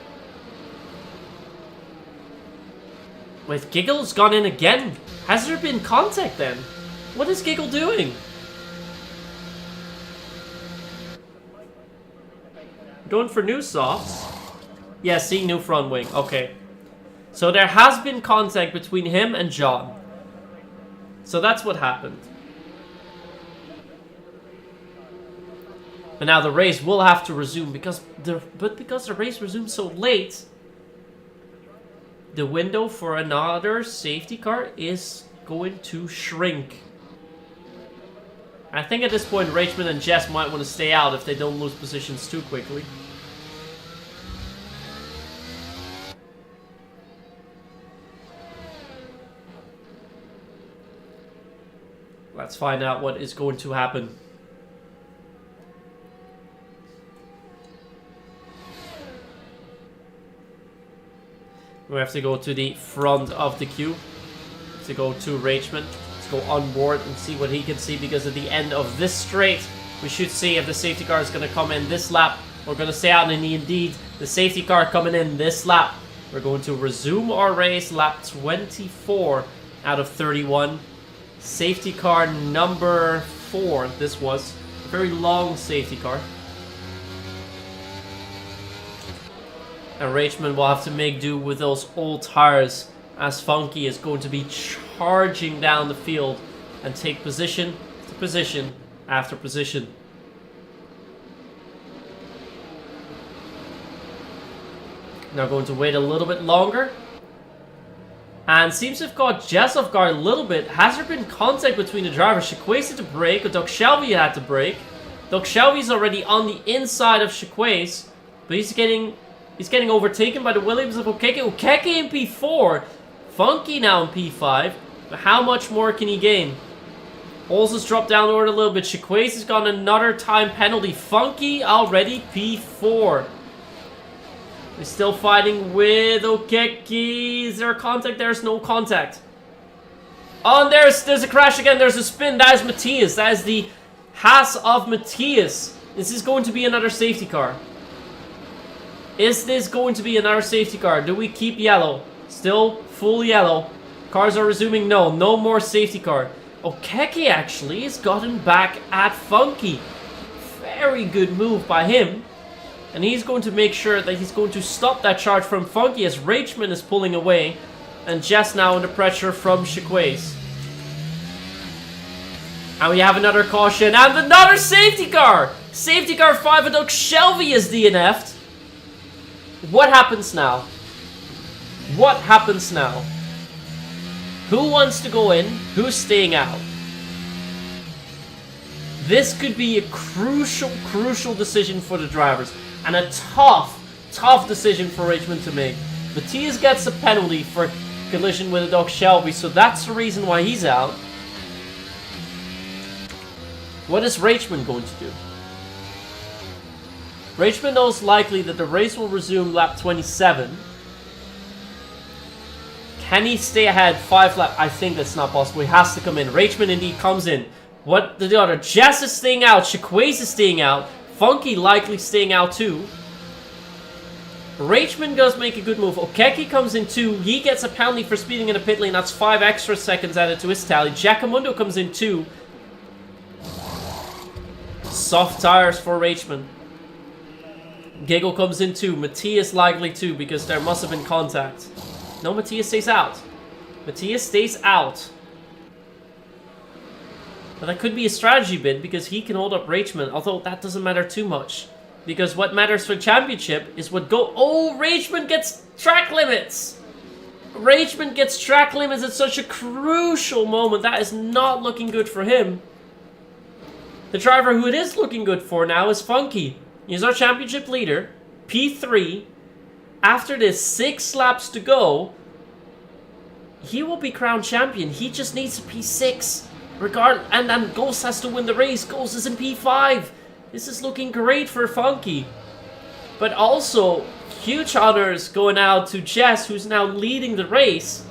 Wait, Giggle's gone in again. Has there been contact then? What is Giggle doing? Going for new softs. Yeah, see, new front wing. Okay. So there has been contact between him and John. So that's what happened. But now the race will have to resume because the race resumes so late, the window for another safety car is going to shrink. I think at this point Rageman and Jess might want to stay out if they don't lose positions too quickly. Let's find out what is going to happen. We have to go to the front of the queue to go to Rageman. Let's go on board and see what he can see, because at the end of this straight, we should see if the safety car is going to come in this lap. We're going to stay out, and indeed, the safety car coming in this lap. We're going to resume our race, lap 24 out of 31. Safety car number 4, this was. A very long safety car. And Rachman will have to make do with those old tires as Funky is going to be charging down the field and take position to position after position. Now going to wait a little bit longer. And seems to have caught Jess off guard a little bit. Has there been contact between the drivers? Shaquace had to brake, or Doug Shelby had to brake. Doug Shelby's already on the inside of Shaquace, but he's getting overtaken by the Williams of Okeke. Okeke in P4. Funky now in P5. But how much more can he gain? Holes has dropped down the order a little bit. Shaquace has got another time penalty. Funky already P4. We're still fighting with Okeke. Is there a contact? There's no contact. Oh, and there's a crash again. There's a spin. That is Matthias. That is the Haas of Matthias. This is going to be another safety car. Is this going to be another safety car? Do we keep yellow? Still full yellow. Cars are resuming. No more safety car. Okeke actually has gotten back at Funky. Very good move by him. And he's going to make sure that he's going to stop that charge from Funky as Rachman is pulling away. And Jess now under pressure from Shaquace. And we have another caution and another safety car! Safety car 5 and Doug Shelby is DNF'd. What happens now? What happens now? Who wants to go in? Who's staying out? This could be a crucial decision for the drivers. And a tough decision for Richmond to make. Matthias gets a penalty for collision with a Doug Shelby, so that's the reason why he's out. What is Richmond going to do? Richmond knows likely that the race will resume lap 27. Can he stay ahead 5 laps? I think that's not possible. He has to come in. Richmond indeed comes in. What the other? Jess is staying out. Shaquace is staying out. Funky likely staying out too. Rachman does make a good move. Okeke comes in 2. He gets a penalty for speeding in the pit lane. That's 5 extra seconds added to his tally. Giacomundo comes in 2. Soft tires for Rachman. Giggle comes in 2. Matthias likely too because there must have been contact. No, Matthias stays out. Matthias stays out. But that could be a strategy bid because he can hold up Rachman, although that doesn't matter too much. Because what matters for championship is what go... Oh, Rachman gets track limits! Rachman gets track limits at such a crucial moment. That is not looking good for him. The driver who it is looking good for now is Funky. He's our championship leader. P3. After this 6 laps to go, he will be crowned champion. He just needs a P6. And then Ghost has to win the race. Ghost is in P5. This is looking great for Funky. But also, huge honors going out to Jess, who's now leading the race.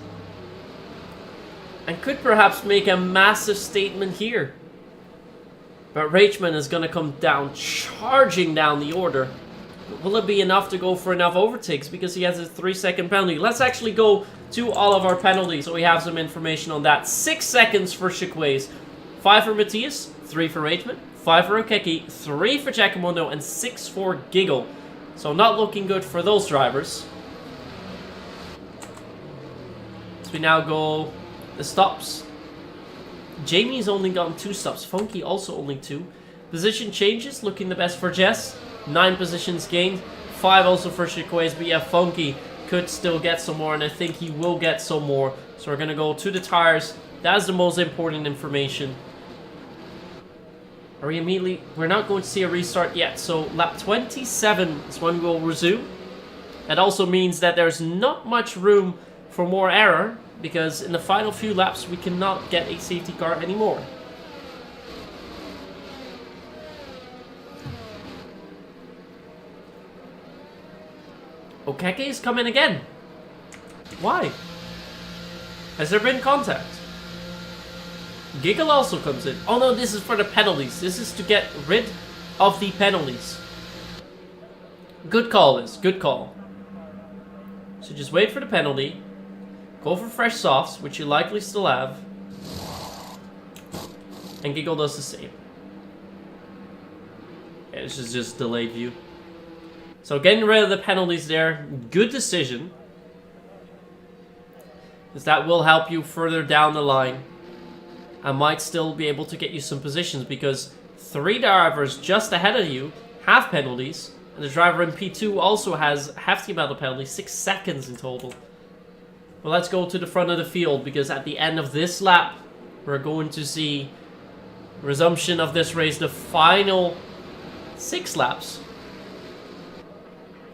And could perhaps make a massive statement here. But Rachman is going to come down, charging down the order. Will it be enough to go for enough overtakes? Because he has a 3-second penalty. Let's actually go to all of our penalties so we have some information on that. 6 seconds for Shaquace. 5 for Matthias. 3 for Rachman. 5 for Okeke. 3 for Giacomundo. And 6 for Giggle. So not looking good for those drivers. So we now go the stops. Jamie's only gotten 2 stops. Funky also only 2. Position changes. Looking the best for Jess. 9 positions gained, 5 also for Shaquace, but yeah, Funky could still get some more, and I think he will get some more. So we're going to go to the tires. That's the most important information. We're not going to see a restart yet, so lap 27 is when we'll resume. That also means that there's not much room for more error, because in the final few laps we cannot get a safety car anymore. Okeke is coming again. Why? Has there been contact? Giggle also comes in. Oh no, this is for the penalties. This is to get rid of the penalties. Good call, Liz. Good call. So just wait for the penalty. Go for fresh softs, which you likely still have. And Giggle does the same. Yeah, this is just delayed view. So getting rid of the penalties there, good decision. Because that will help you further down the line. I might still be able to get you some positions because 3 drivers just ahead of you have penalties. And the driver in P2 also has a hefty amount of penalties, 6 seconds in total. Well, let's go to the front of the field because at the end of this lap, we're going to see resumption of this race, the final 6 laps.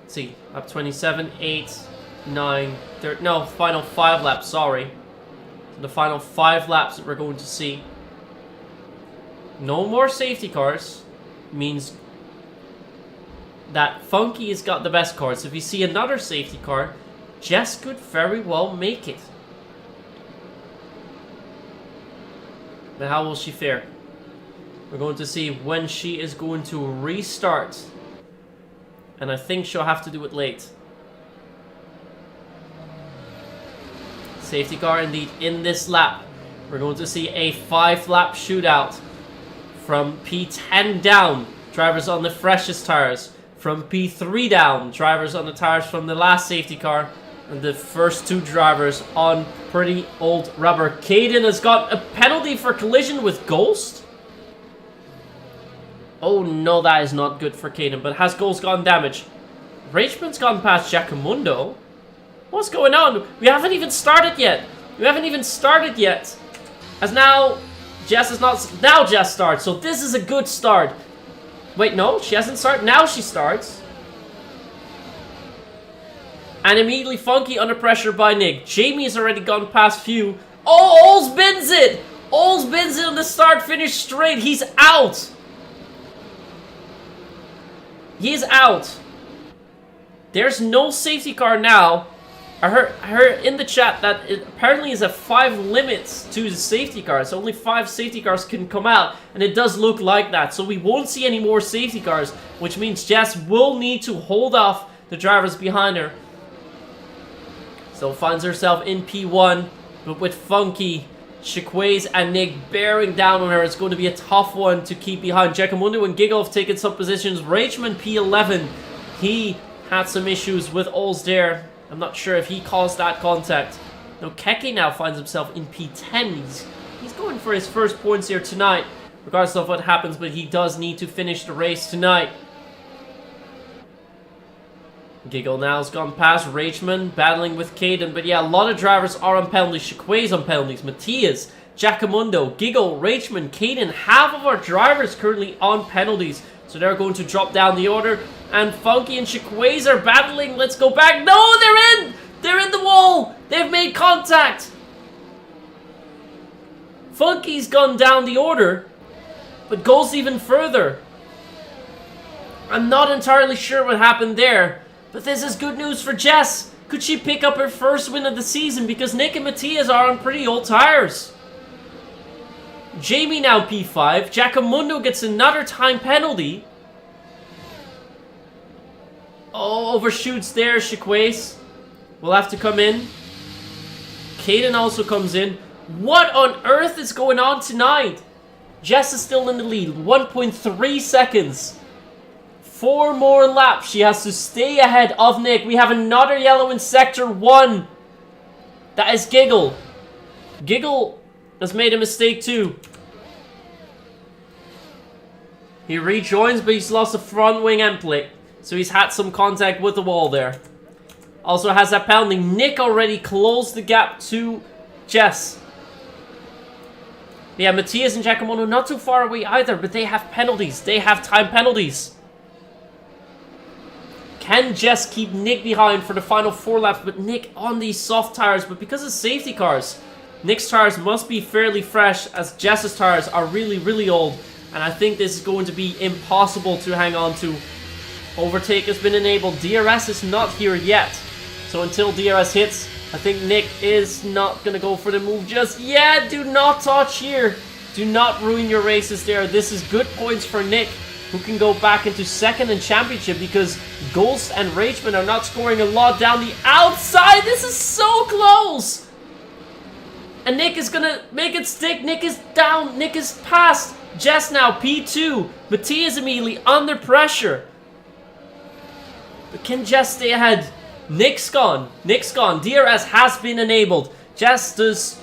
Let's see, lap 27, 8, 9, 30, no, final 5 laps, sorry. The final 5 laps that we're going to see. No more safety cars means that Funky has got the best cars. If you see another safety car, Jess could very well make it. But how will she fare? We're going to see when she is going to restart. And I think she'll have to do it late. Safety car indeed in this lap. We're going to see a 5-lap shootout. From P10 down, drivers on the freshest tires. From P3 down, drivers on the tires from the last safety car. And the first 2 drivers on pretty old rubber. Caden has got a penalty for collision with Ghost. Oh no, that is not good for Caden. But has Ghost gotten damage? Rachman's gone past Giacomundo. What's going on? We haven't even started yet. As now, Jess is not... Now Jess starts, so this is a good start. Wait, no, she hasn't started. Now she starts. And immediately Funky under pressure by Nick. Jamie's already gone past Few. Oh, Oles bins it! Oles bins it on the start-finish straight. He's out. He's out. There's no safety car now. I heard in the chat that it apparently is a 5 limits to the safety cars. Only 5 safety cars can come out, and it does look like that. So we won't see any more safety cars, which means Jess will need to hold off the drivers behind her. So finds herself in P1, but with Funky, Chiquaze, and Nick bearing down on her. It's going to be a tough one to keep behind. Giacomundo and Giggle have taken some positions. Rachman P11, he had some issues with Oles there. I'm not sure if he caused that contact. No, Keke now finds himself in P10. He's going for his first points here tonight, regardless of what happens, but he does need to finish the race tonight. Giggle now has gone past Rachman, battling with Caden, but yeah, a lot of drivers are on penalties. Chiquaze on penalties, Matthias, Giacomundo, Giggle, Rachman, Caden. Half of our drivers currently on penalties, so they're going to drop down the order. And Funky and Chiquaze are battling. Let's go back. No, they're in! They're in the wall! They've made contact! Funky's gone down the order, but goes even further. I'm not entirely sure what happened there, but this is good news for Jess. Could she pick up her first win of the season? Because Nick and Matthias are on pretty old tires. Jamie now P5. Giacomundo gets another time penalty. Oh, overshoots there, Chiquaze. Will have to come in. Caden also comes in. What on earth is going on tonight? Jess is still in the lead. 1.3 seconds. 4 more laps. She has to stay ahead of Nick. We have another yellow in Sector 1. That is Giggle. Giggle has made a mistake too. He rejoins, but he's lost the front wing end plate. So he's had some contact with the wall there. Also has that penalty. Nick already closed the gap to Jess. Yeah, Matthias and Giacomundo not too far away either, but they have penalties. They have time penalties. Can Jess keep Nick behind for the final 4 laps? But Nick on these soft tires, but because of safety cars, Nick's tires must be fairly fresh, as Jess's tires are really, really old. And I think this is going to be impossible to hang on to. Overtake has been enabled. DRS is not here yet. So until DRS hits, I think Nick is not going to go for the move just yet. Do not touch here. Do not ruin your races there. This is good points for Nick, who can go back into second and championship because Ghost and Rachman are not scoring a lot down the outside. This is so close. And Nick is going to make it stick. Nick is down. Nick is past. Jess now P2. Matthias immediately under pressure. But can Jess stay ahead? Nick's gone. Nick's gone. DRS has been enabled. Jess does...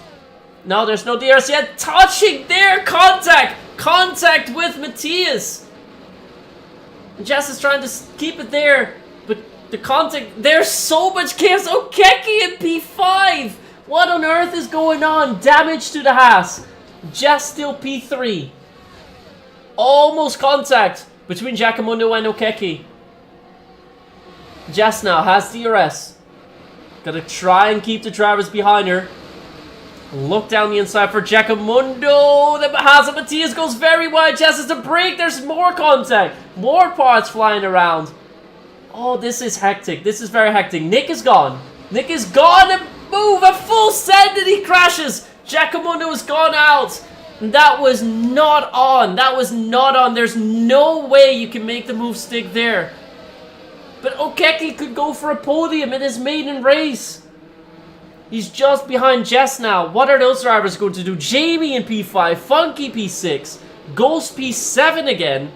No, there's no DRS yet. Touching there. Contact. Contact with Matthias. Jess is trying to keep it there. But the contact... There's so much chaos. Okeki in P5. What on earth is going on? Damage to the Haas. Jess still P3. Almost contact between Giacomundo and Okeki. Jess now has DRS. Gotta try and keep the drivers behind her. Look down the inside for Giacomundo. The Haas of Matthias goes very wide. Jess has to brake. There's more contact. More parts flying around. Oh, this is hectic. This is very hectic. Nick is gone. Nick is gone. And move. A full send and he crashes. Giacomundo has gone out. That was not on. That was not on. There's no way you can make the move stick there. But Okeki could go for a podium in his maiden race. He's just behind Jess now. What are those drivers going to do? Jamie in P5, Funky P6, Ghost P7 again.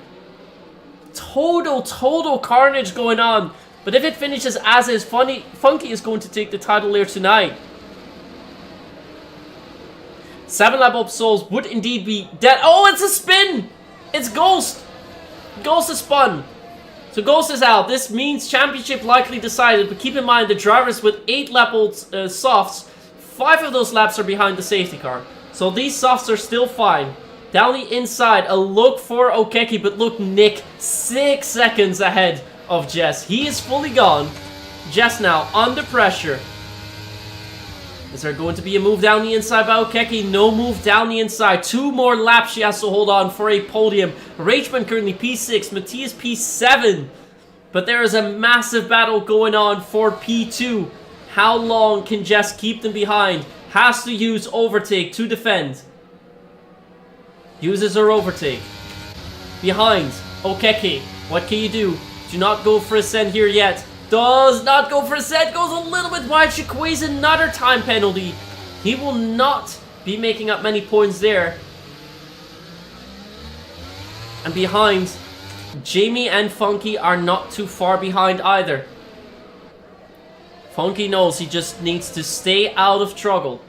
Total carnage going on. But if it finishes as is, Funky is going to take the title here tonight. 7 lap up souls would indeed be dead. Oh, it's a spin! It's Ghost! Ghost is spun. So Ghost is out. This means championship likely decided, but keep in mind the drivers with 8 lap old softs, 5 of those laps are behind the safety car. So these softs are still fine. Down the inside, a look for Okeki, but look, Nick 6 seconds ahead of Jess. He is fully gone. Jess now under pressure. Is there going to be a move down the inside by Okeki? No move down the inside. 2 more laps she has to hold on for a podium. Rachman currently P6, Matthias P7. But there is a massive battle going on for P2. How long can Jess keep them behind? Has to use overtake to defend. Uses her overtake. Behind Okeki. What can you do? Do not go for a send here yet. Does not go for a set, goes a little bit wide. Chiquays another time penalty. He will not be making up many points there. And behind, Jamie and Funky are not too far behind either. Funky knows he just needs to stay out of trouble.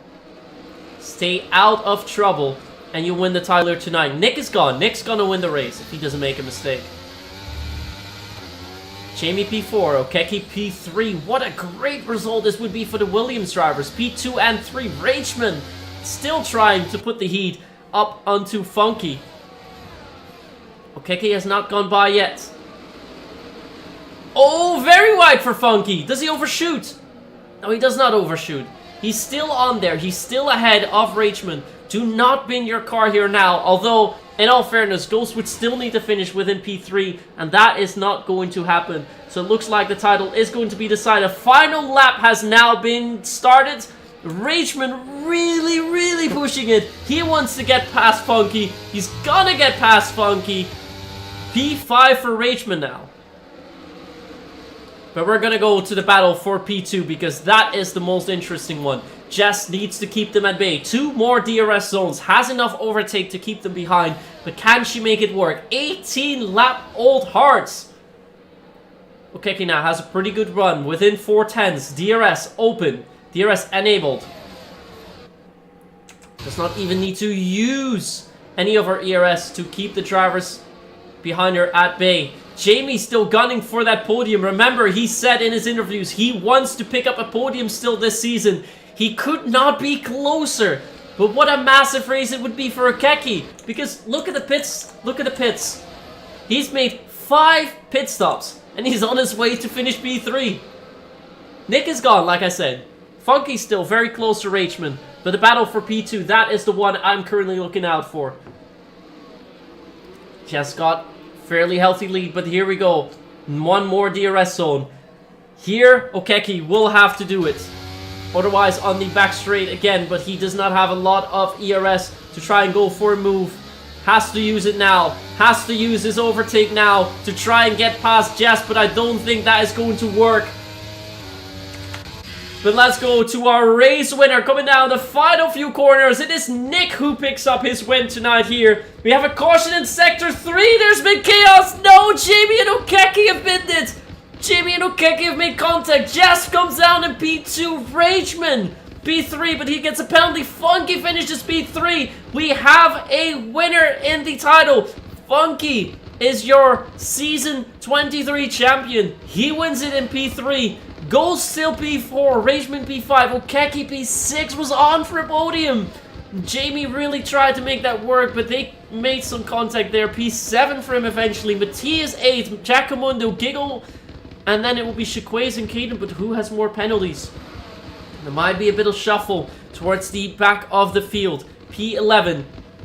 Stay out of trouble, and you win the title tonight. Nick is gone. Nick's gonna win the race if he doesn't make a mistake. Jamie P4, Okeki P3. What a great result this would be for the Williams drivers. P2 and 3. Rachman still trying to put the heat up onto Funky. Okeki has not gone by yet. Oh, very wide for Funky. Does he overshoot? No, he does not overshoot. He's still on there. He's still ahead of Rachman. Do not bin your car here now. Although, in all fairness, Ghost would still need to finish within P3, and that is not going to happen. So it looks like the title is going to be decided. Final lap has now been started. Rachman really pushing it. He wants to get past Funky. He's gonna get past Funky. P5 for Rachman now. But we're gonna go to the battle for P2 because that is the most interesting one. Jess needs to keep them at bay. 2 more DRS zones. Has enough overtake to keep them behind. But can she make it work? 18 lap old hearts. Okeki now has a pretty good run. Within 4/10s. DRS open. DRS enabled. Does not even need to use any of her ERS to keep the drivers behind her at bay. Jamie still gunning for that podium. Remember, he said in his interviews he wants to pick up a podium still this season. He could not be closer. But what a massive race it would be for Okeki. Because look at the pits. Look at the pits. He's made 5 pit stops. And he's on his way to finish P3. Nick is gone, like I said. Funky's still very close to Rachman. But the battle for P2, that is the one I'm currently looking out for. She has got fairly healthy lead, but here we go. 1 more DRS zone. Here, Okeki will have to do it. Otherwise, on the back straight again, but he does not have a lot of ERS to try and go for a move. Has to use it now. Has to use his overtake now to try and get past Jess, but I don't think that is going to work. But let's go to our race winner coming down the final few corners. It is Nick who picks up his win tonight here. We have a caution in Sector 3. There's been chaos. No, Jamie and Okeki have binned it. Jamie and Keki have made contact. Jess comes down in P2. Rageman P3, but he gets a penalty. Funky finishes P3. We have a winner in the title. Funky is your Season 23 champion. He wins it in P3. Gold still P4. Rageman P5. Okeki P6 was on for a podium. Jamie really tried to make that work, but they made some contact there. P7 for him eventually. Matthias 8. Giacomundo, Giggle. And then it will be Shaquaze and Caden, but who has more penalties? There might be a bit of shuffle towards the back of the field. P11.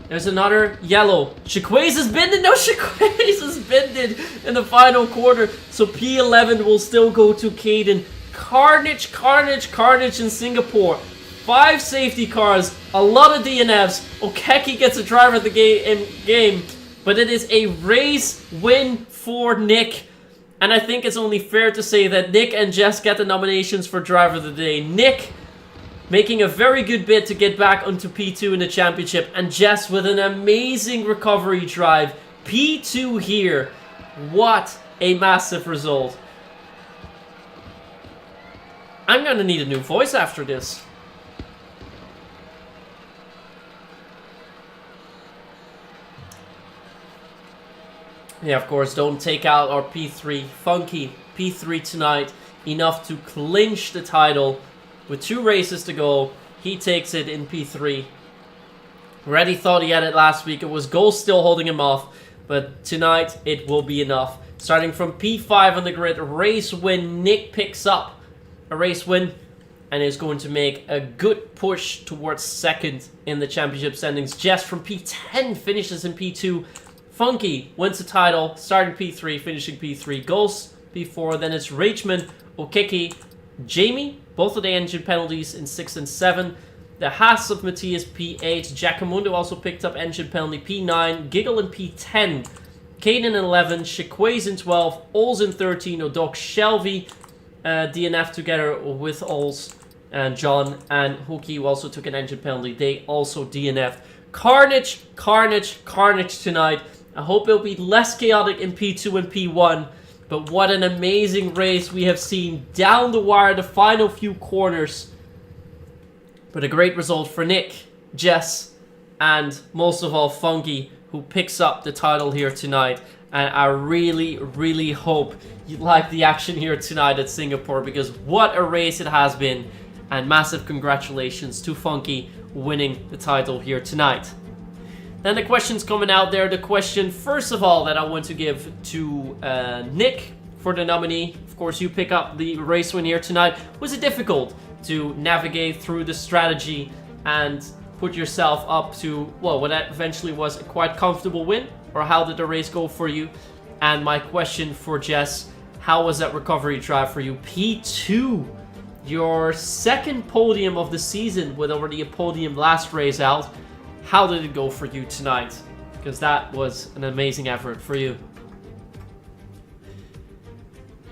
There's another yellow. Shaquaze has bended. No, Shaquaze has bended in the final quarter. So P11 will still go to Caden. Carnage, carnage, carnage in Singapore. 5 safety cars. A lot of DNFs. Okeki gets a driver of the game. But it is a race win for Nick. And I think it's only fair to say that Nick and Jess get the nominations for driver of the day. Nick making a very good bid to get back onto P2 in the championship. And Jess with an amazing recovery drive. P2 here. What a massive result. I'm going to need a new voice after this. Yeah, of course, don't take out our P3. Funky P3 tonight. Enough to clinch the title. With 2 races to go, he takes it in P3. Already thought he had it last week. It was goals still holding him off. But tonight, it will be enough. Starting from P5 on the grid, race win. Nick picks up a race win and is going to make a good push towards second in the championship standings. Jess from P10 finishes in P2. Funky wins the title, starting P3, finishing P3. Goals P4, then it's Rageman, Okeki, Jamie, both of the engine penalties in 6 and 7. The Haas of Matthias P8. Giacomundo also picked up engine penalty P9. Giggle in P10. Caden in 11. Shaquaze in 12. Ols in 13. Odok Shelby DNF together with Ols and John. And Hookie, who also took an engine penalty. They also DNF'd. Carnage, carnage, carnage tonight. I hope it'll be less chaotic in P2 and P1. But what an amazing race we have seen down the wire, the final few corners. But a great result for Nick, Jess, and most of all Funky, who picks up the title here tonight. And I really, really hope you like the action here tonight at Singapore, because what a race it has been. And massive congratulations to Funky winning the title here tonight. Then the questions coming out there. The question, first of all, that I want to give to Nick for the nominee. Of course, you pick up the race win here tonight. Was it difficult to navigate through the strategy and put yourself up to, well, what eventually was a quite comfortable win? Or how did the race go for you? And my question for Jess, how was that recovery drive for you? P2, your second podium of the season with already a podium last race out. How did it go for you tonight? Because that was an amazing effort for you.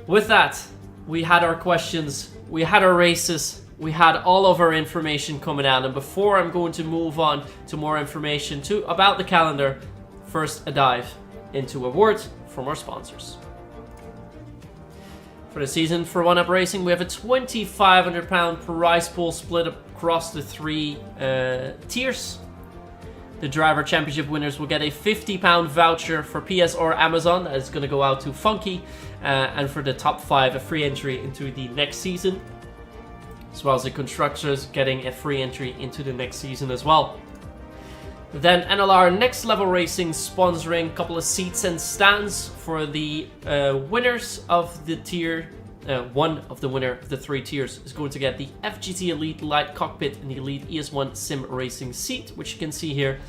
With that, we had our questions, we had our races, we had all of our information coming out. And before I'm going to move on to more information about the calendar, first a dive into a word from our sponsors. For the season for 1UP Racing, we have a £2,500 prize pool split across the 3 tiers. The driver championship winners will get a £50 voucher for PS or Amazon that is going to go out to Funky. And for the top 5, a free entry into the next season. As well as the constructors getting a free entry into the next season as well. Then NLR Next Level Racing sponsoring a couple of seats and stands for the winners of the tier. One of the winner of the 3 tiers is going to get the FGT Elite Light Cockpit and the Elite ES1 Sim Racing seat, which you can see here.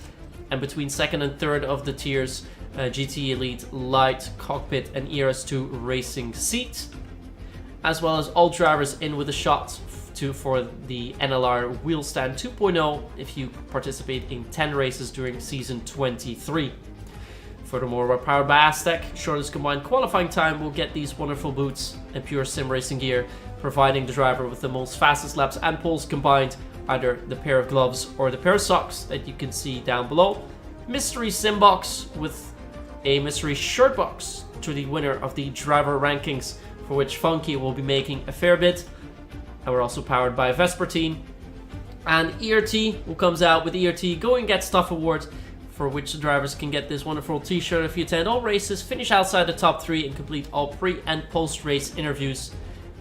And between 2nd and 3rd of the tiers, GT Elite Light Cockpit and ERS2 Racing seat. As well as all drivers in with a shot for the NLR Wheel Stand 2.0 if you participate in 10 races during season 23. Furthermore, we're powered by Aztec. Shortest combined qualifying time will get these wonderful boots and pure sim racing gear, providing the driver with the most fastest laps and poles combined, either the pair of gloves or the pair of socks that you can see down below. Mystery sim box with a mystery shirt box to the winner of the driver rankings for which Funky will be making a fair bit. And we're also powered by Vespertine. And ERT, who comes out with ERT Go and Get Stuff Award, for which the drivers can get this wonderful t-shirt if you attend all races, finish outside the top 3, and complete all pre- and post-race interviews.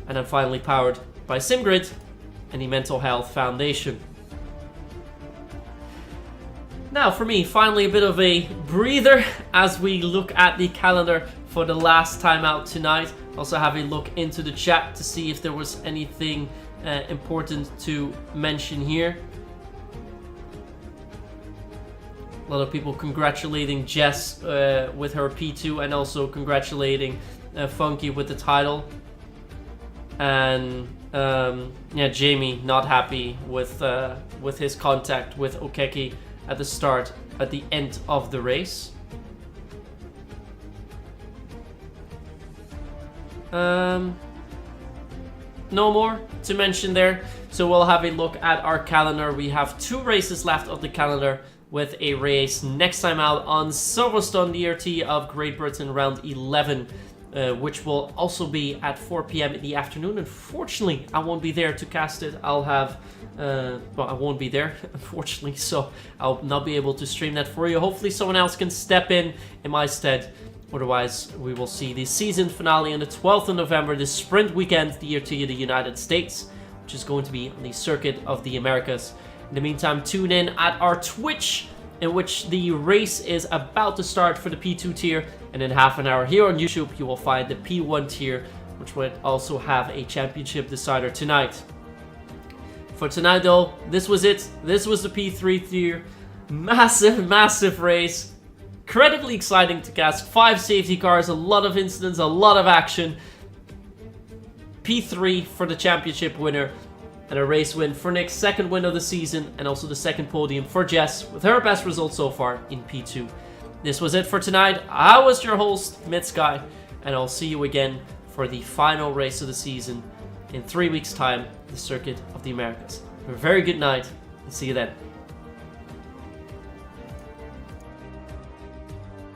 And then finally powered by SimGrid and the Mental Health Foundation. Now for me, finally a bit of a breather as we look at the calendar for the last time out tonight. Also have a look into the chat to see if there was anything important to mention here. A lot of people congratulating Jess with her P2 and also congratulating Funky with the title. And yeah, Jamie not happy with his contact with Okeki at the end of the race. No more to mention there. So we'll have a look at our calendar. We have 2 races left of the calendar, with a race next time out on Silverstone, the ERT of Great Britain, round 11, which will also be at 4 p.m. in the afternoon. Unfortunately, I won't be there to cast it. I'll have, well, I won't be there, unfortunately, so I'll not be able to stream that for you. Hopefully someone else can step in my stead. Otherwise, we will see the season finale on the 12th of November, the sprint weekend, the ERT of the United States, which is going to be on the Circuit of the Americas. In the meantime, tune in at our Twitch, in which the race is about to start for the P2 tier, and in half an hour here on YouTube you will find the P1 tier, which will also have a championship decider tonight. For tonight though, this was it. This was the P3 tier. Massive race. Incredibly exciting to cast. 5 safety cars, a lot of incidents, a lot of action. P3 for the championship winner. And a race win for Nick's second win of the season, and also the second podium for Jess, with her best result so far in P2. This was it for tonight. I was your host, MidSky, and I'll see you again for the final race of the season in 3 weeks' time, the Circuit of the Americas. Have a very good night, and see you then.